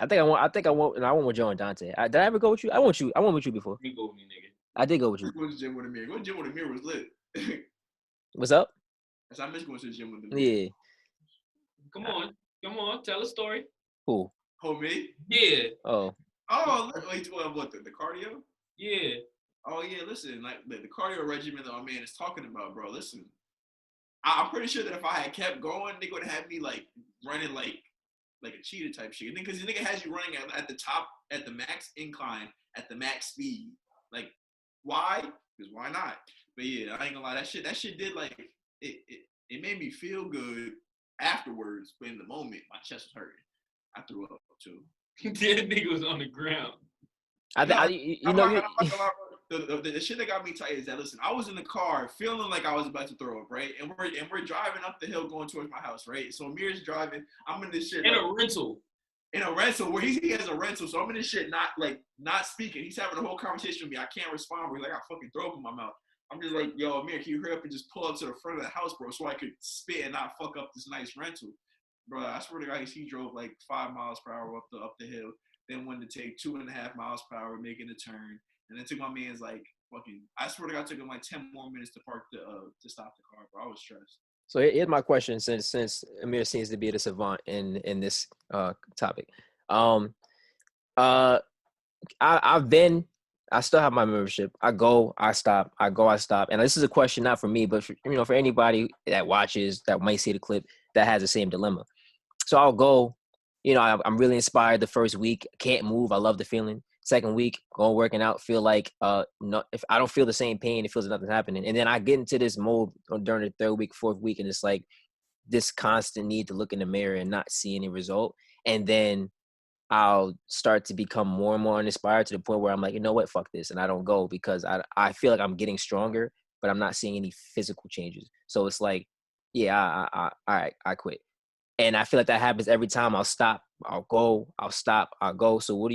I went with Joe and Dante. Did I ever go with you? I went with you before. You go with me, nigga. I did go with you. Go to the gym with Amir. Go to the gym with Amir was lit. What's up? I miss going to the gym with Amir. Yeah. Come on, tell a story. Who? Oh, me? Yeah. Oh. Oh, wait, what, the cardio? Yeah. Oh, yeah, listen, like, the cardio regimen that my man is talking about, bro, listen. I'm pretty sure that if I had kept going, they would have me, like, running, like a cheetah type shit. Because the nigga has you running at the top, at the max incline, at the max speed. Like, why? Because why not? But, yeah, I ain't gonna lie, that shit did, like, it made me feel good afterwards, but in the moment, my chest was hurting. I threw up, too. That nigga was on the ground. The shit that got me tight is that, listen, I was in the car feeling like I was about to throw up, right? And we're driving up the hill going towards my house, right? So Amir's driving. I'm in this shit. In a rental. In a rental where he has a rental. So I'm in this shit not speaking. He's having a whole conversation with me. I can't respond. He's like, I fucking throw up in my mouth. I'm just like, yo, Amir, can you hurry up and just pull up to the front of the house, bro, so I could spit and not fuck up this nice rental. Bro, I swear to God, he drove like 5 miles per hour up the hill. Then wanted to take 2.5 miles per hour, making a turn. And then took my man's like fucking. I swear to God, it took him like 10 more minutes to park to stop the car, bro. I was stressed. So here's my question, since Amir seems to be the savant in this topic. I still have my membership. I go, I stop. I go, I stop. And this is a question not for me, but for anybody that watches that might see the clip that has the same dilemma. So I'll go. I'm really inspired the first week. Can't move. I love the feeling. Second week, going working out, feel like if I don't feel the same pain, it feels like nothing's happening. And then I get into this mode during the third week, fourth week, and it's like this constant need to look in the mirror and not see any result. And then I'll start to become more and more uninspired to the point where I'm like, you know what, fuck this, and I don't go because I feel like I'm getting stronger, but I'm not seeing any physical changes. So it's like, yeah, all right, I quit. And I feel like that happens every time. I'll stop, I'll go, I'll stop, I'll go. So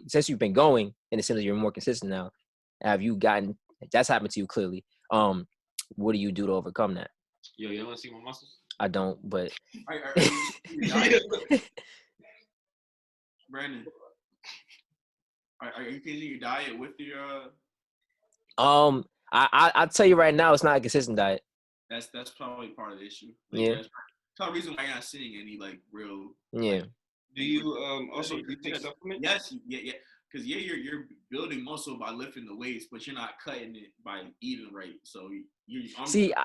since you've been going, and it seems like you're more consistent now, that's happened to you clearly. What do you do to overcome that? Yo, you want to see my muscles? I don't, but. Brandon, are you changing your diet with your? I'll tell you right now, it's not a consistent diet. That's probably part of the issue. Yeah. That's the reason why you're not seeing any real. Yeah. Do you also do you take supplements? Yes, yeah. Because you're building muscle by lifting the weights, but you're not cutting it by eating right. So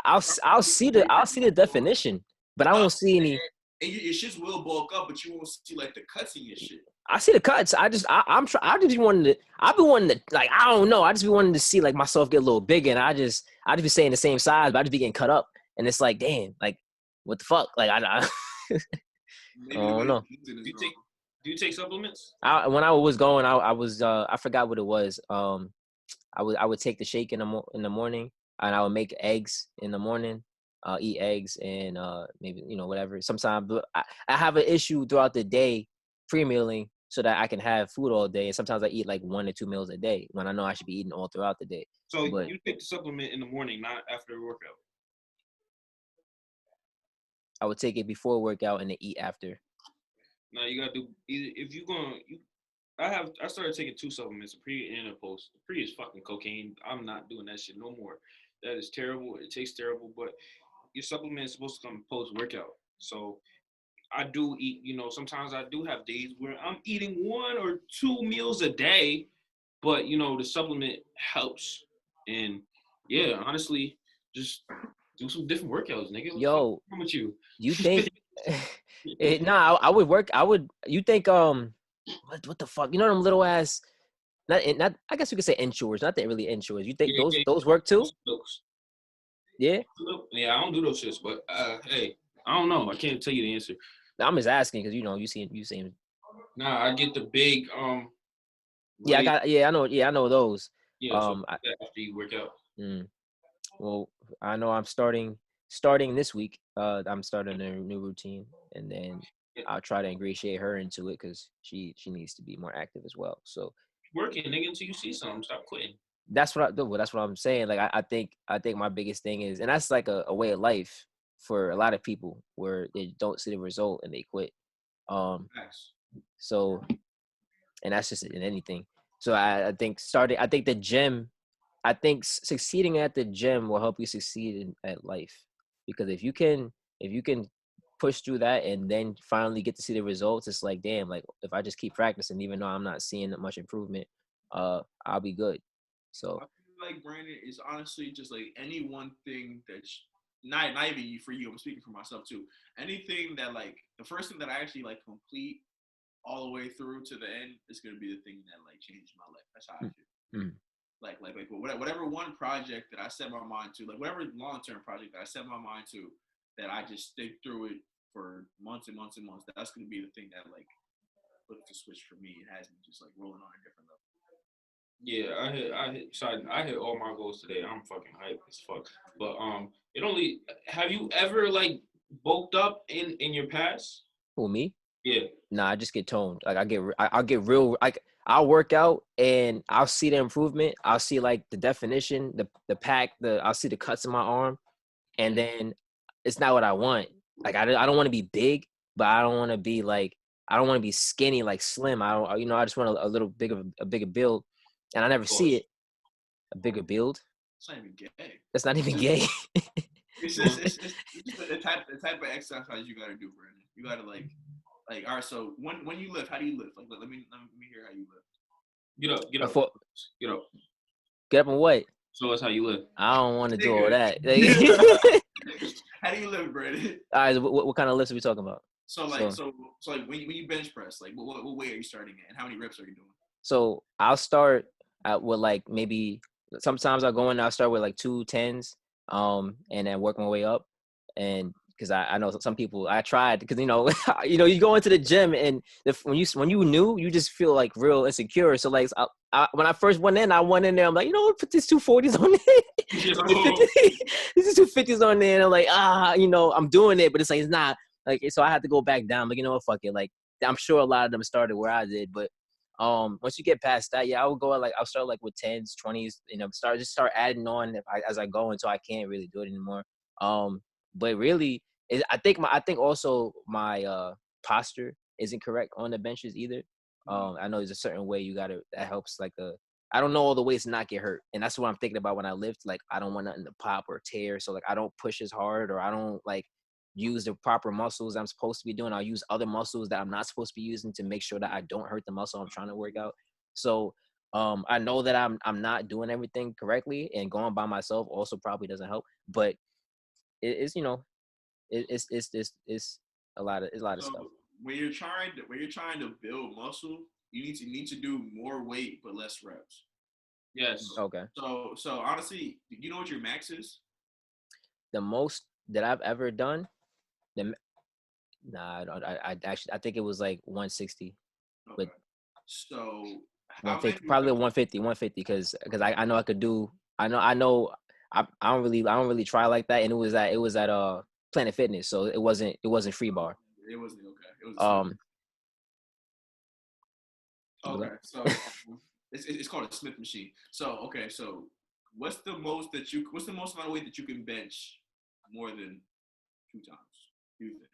I'll see the definition, but I won't see any. And your shit will bulk up, but you won't see like the cuts in your shit. I see the cuts. I just be wanting to. I've been wanting to, like, I don't know. I just be wanting to see like myself get a little bigger, and I just be saying the same size, but I just be getting cut up, and it's like, damn, like what the fuck? Like I Maybe the don't way know. it's is Do you wrong. take supplements? When I was going, I was I forgot what it was. I would take the shake in the morning, and I would make eggs in the morning. Eat eggs and maybe whatever. Sometimes, but I have an issue throughout the day pre-mealing so that I can have food all day. And sometimes I eat like 1 or 2 meals a day when I know I should be eating all throughout the day. So But you take the supplement in the morning, not after a workout. I would take it before workout and then eat after. Now you gotta do either if you're gonna. I started taking 2 supplements, a pre and a post. The pre is fucking cocaine. I'm not doing that shit no more. That is terrible. It tastes terrible, but your supplement is supposed to come post workout. So I do eat, sometimes I do have days where I'm eating 1 or 2 meals a day, but the supplement helps. And yeah, honestly, just do some different workouts, nigga. What the fuck Yo, wrong with you? you think nah, I would work. You think what the fuck? You know them little ass not I guess we could say insurers, not that really insurers. You think Yeah, yeah, those work too? those. Yeah? Yeah, I don't do those shits, but hey, I don't know. I can't tell you the answer. I'm just asking because you seen Nah, I get the big yeah, whey. I know those. Yeah, so after you work out. Mm, well, I know I'm starting this week. I'm starting a new routine, and then Yeah. I'll try to ingratiate her into it because she needs to be more active as well. So Working, nigga, until you see something. Stop quitting. that's what I do. That's what I'm saying. Like I think my biggest thing is, and that's like a way of life for a lot of people where they don't see the result and they quit. Facts. So and that's just in anything. So I think the gym. I think succeeding at the gym will help you succeed at life, because if you can push through that and then finally get to see the results, it's like, damn, like if I just keep practicing, even though I'm not seeing much improvement, I'll be good. So I feel like Brandon is honestly just like any one thing that's not even for you. I'm speaking for myself too. Anything that like the first thing that I actually like complete all the way through to the end is gonna be the thing that like changed my life. That's how I feel. mm, Like whatever one project that I set my mind to, like whatever long term project that I set my mind to, that I just stick through it for months and months and months. That's gonna be the thing that like flips the switch for me. It has me just like rolling on a different level. Yeah, I hit all my goals today. I'm fucking hyped as fuck. But it only have you ever like bulked up in your past? who, me? Yeah. Nah, I just get toned. Like I'll get real. Like I'll work out and I'll see the improvement. I'll see like the definition, the pack, I'll see the cuts in my arm, and then it's not what I want. Like I don't want to be big, but I don't want to be like, I don't want to be skinny like slim. I don't, I just want a little bigger, a bigger build, and I never see it. A bigger build. It's not even gay. That's not even gay. It's just the type of exercise you gotta do, Brandon. You gotta like all right. So when you lift, how do you lift? Like let me hear how you lift. Get up, get up, Before, get up. get up and what? So that's how you live. I don't want to do all that. How do you lift, Brandon? All right, so what kind of lifts are we talking about? So like when you bench press, like what weight are you starting at, and how many reps are you doing? So I'll start with like maybe sometimes I'll go in. I'll start with like 2 10s, and then work my way up. And because I know some people, I tried because you go into the gym and when you new, you just feel like real insecure. So like when I first went in, I'm like, put these 240s on there. This is 250s on there, and I'm like, I'm doing it, but it's like it's not like. So I had to go back down. Like, fuck it. Like I'm sure a lot of them started where I did, but once you get past that, yeah, I'll start like with 10s, 20s, start adding on as I go until I can't really do it anymore. But really, I think also my posture isn't correct on the benches either. I know there's a certain way that helps I don't know all the ways to not get hurt, and that's what I'm thinking about when I lift. Like I don't want nothing to pop or tear, so like I don't push as hard, or I don't like use the proper muscles I'm supposed to be doing. I'll use other muscles that I'm not supposed to be using to make sure that I don't hurt the muscle I'm trying to work out. So I know that I'm not doing everything correctly, and going by myself also probably doesn't help. But it's a lot of stuff. when you're trying to build muscle, you need to do more weight but less reps. Yes. Okay. So honestly, you know what your max is? The most that I've ever done, nah, I actually I think it was like 160, Okay. but So how many 150, probably 150, because I know I could do. I don't really try like that, and it was at Planet Fitness, so it wasn't free bar. It wasn't okay. It was Um, okay. So it's called a Smith machine. So okay. So what's the most amount of weight that you can bench more than 2 times? Do you think?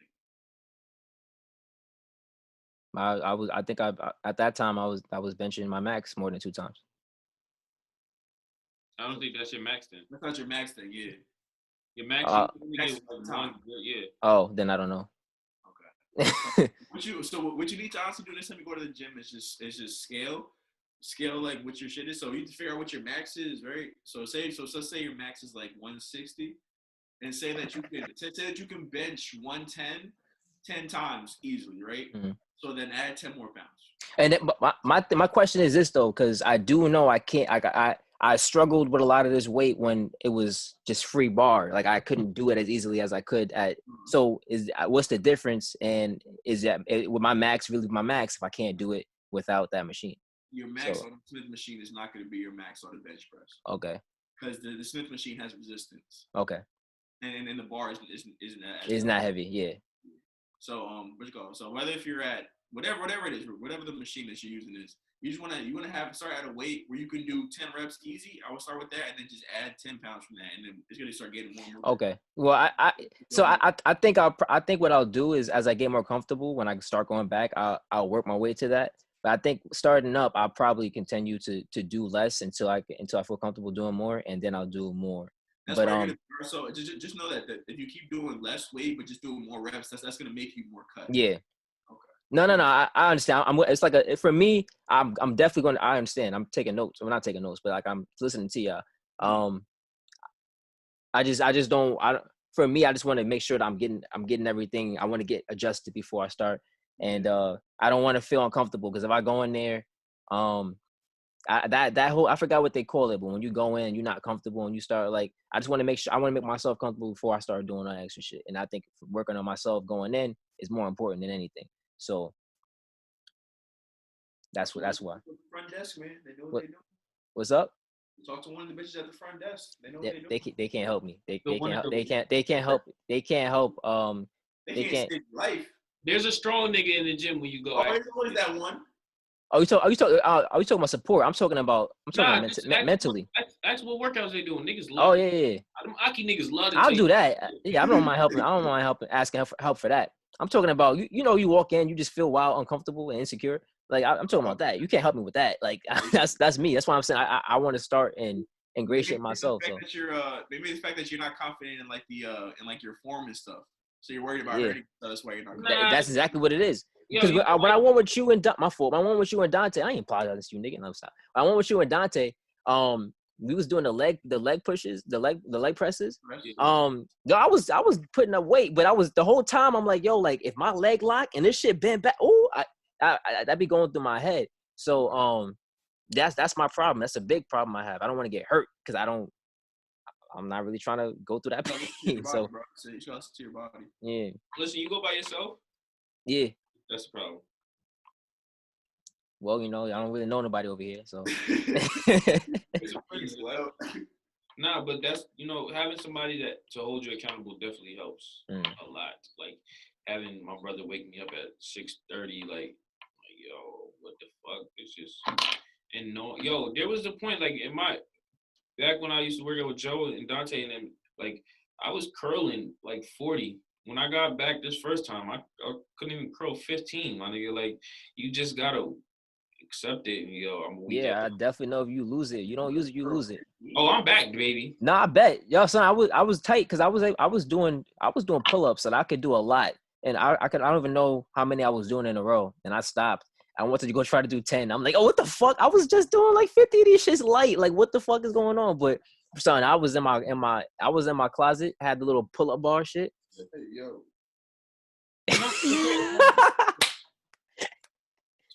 I think at that time I was benching my max more than 2 times. I don't think that's your max then. That's not your max thing, yeah. Your max Uh, you Max get is one. time. Yeah. Oh, then I don't know. Okay. What you need to honestly do next time you go to the gym is just scale like what your shit is. So you need to figure out what your max is, right? So let's say your max is like 160, and say that you can bench 110 10 times easily, right? Mm-hmm. So then add 10 more pounds. And then, my question is this though, because I do know I can't. I struggled with a lot of this weight when it was just free bar. Like I couldn't do it as easily as I could at. So what's the difference? And is that with my max really my max if I can't do it without that machine? Your max on the Smith machine is not going to be your max on the bench press. Okay. Because the Smith machine has resistance. Okay. And the bar isn't It's not heavy. Yeah. So what you call it? So whether if you're at whatever it is, whatever the machine that you're using is, you want to start at a weight where you can do 10 reps easy. I would start with that and then just add 10 pounds from that, and then it's gonna start getting more and more. Okay. Well, I think what I'll do is as I get more comfortable when I start going back, I'll work my way to that. But I think starting up, I'll probably continue to do less until I feel comfortable doing more, and then I'll do more. That's where you're gonna start. So just know that if you keep doing less weight but just doing more reps, that's gonna make you more cut. Yeah. Okay. No. I understand. It's like for me. I'm definitely going. I understand. I'm taking notes. I'm not taking notes, but like I'm listening to y'all. I just don't. For me, I just want to make sure that I'm getting everything. I want to get adjusted before I start, and I don't want to feel uncomfortable because if I go in there, that whole I forgot what they call it, but when you go in, you're not comfortable and you start like I just want to make sure I want to make myself comfortable before I start doing that extra shit, and I think working on myself going in is more important than anything. So that's why. Front desk, man. They know what they do. What's up? Talk to one of the bitches at the front desk. They know what they do. They can't help me. They can't help. They can't help. They can't help. They can't save life. There's a strong nigga in the gym when you go. Oh, there's always that one. Are you talking about support? I'm talking about mentally. That's what workouts they doing. Niggas Oh love. yeah. Them Aki niggas love to I'll do that. Yeah, I don't mind helping. I don't mind asking help for that. I'm talking about you walk in, you just feel wild, uncomfortable, and insecure. Like I'm talking about that. You can't help me with that. Like that's me. That's why I'm saying I want to start and ingratiate myself. So maybe the fact that you're not confident in like the in like your form and stuff. So you're worried about hurting. So that's why you're not. That's exactly what it is. Because when I went with you and my fault. When I went with you and Dante, I ain't apologizing to you, nigga. No, stop. When I went with you and Dante, we was doing the leg pushes, the leg presses. Yo, I was putting up weight, but I was the whole time I'm like, yo, like if my leg lock and this shit bent back, that'd be going through my head. So that's my problem. That's a big problem I have. I don't want to get hurt because I'm not really trying to go through that pain. So you should listen to your body. Yeah. Listen, you go by yourself? Yeah. That's the problem. Well, I don't really know nobody over here, so. Nah, but that's having somebody to hold you accountable definitely helps a lot. Like having my brother wake me up at 6:30, like yo, what the fuck? It's just there was a point like back when I used to work out with Joe and Dante and them, like I was curling like 40. When I got back this first time, I couldn't even curl 15, my nigga. Like you just gotta accept it. I'm weak. Yeah, I definitely know if you lose it. You don't use it, you lose it. Oh, I'm back, baby. Nah, I bet. Yo, son, I was tight because I was doing pull-ups and I could do a lot. And I don't even know how many I was doing in a row. And I stopped. I wanted to go try to do 10. I'm like, oh, what the fuck? I was just doing like 50 of these shits light. Like, what the fuck is going on? But son, I was in my closet, had the little pull-up bar shit. Hey, yo.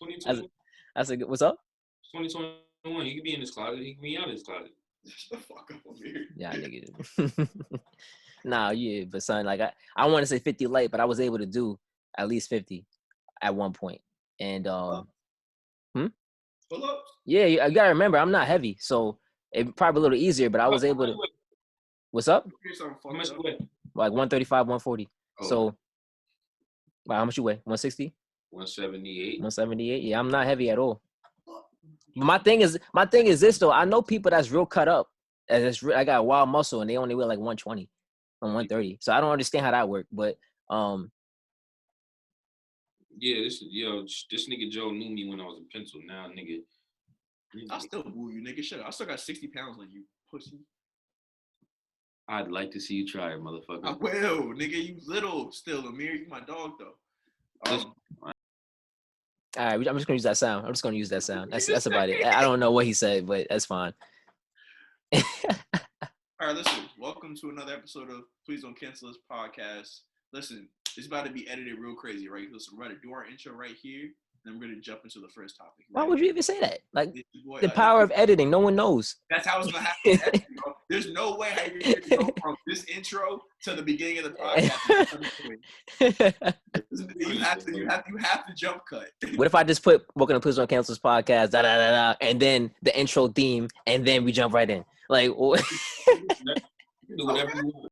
2021. I said, what's up? 2021. He could be in his closet. He could be out of his closet. Shut the fuck up, Amir. Yeah, nigga. Nah, yeah, but son, like I want to say 50 light, but I was able to do at least 50 at one point. And Pull up. yeah, you gotta remember I'm not heavy, so it probably a little easier. But I was able to. What's up? Here's something How much fucked up. weight? Like 135, 140. Oh. So, wow, how much you weigh? 160, 178. 178. Yeah, I'm not heavy at all. But my thing is this though. I know people that's real cut up. And I got wild muscle, and they only weigh like 120 or 130. So I don't understand how that works. But Yeah, this nigga Joe knew me when I was in pencil. Now, nigga. I still woo you, nigga. Shut up. I still got 60 pounds like you, pussy. I'd like to see you try it, motherfucker. I will, nigga. You little still, Amir. You my dog though. all right, I'm just gonna use that sound. I'm just gonna use that sound. That's about it. I don't know what he said, but that's fine. All right, listen. Welcome to another episode of Please Don't Cancel This podcast. Listen, it's about to be edited real crazy, right? Listen, we're gonna do our intro right here, then we're gonna jump into the first topic. Right? Why would you even say that? Like Boy, the power of editing, no one knows. That's how it's gonna happen. Bro. There's no way how you're gonna go from this intro to the beginning of the podcast. you have to jump cut. What if I just put "Welcome to Please Don't Cancel This podcast," da da da da, and then the intro theme, and then we jump right in? Like, Do whatever you want.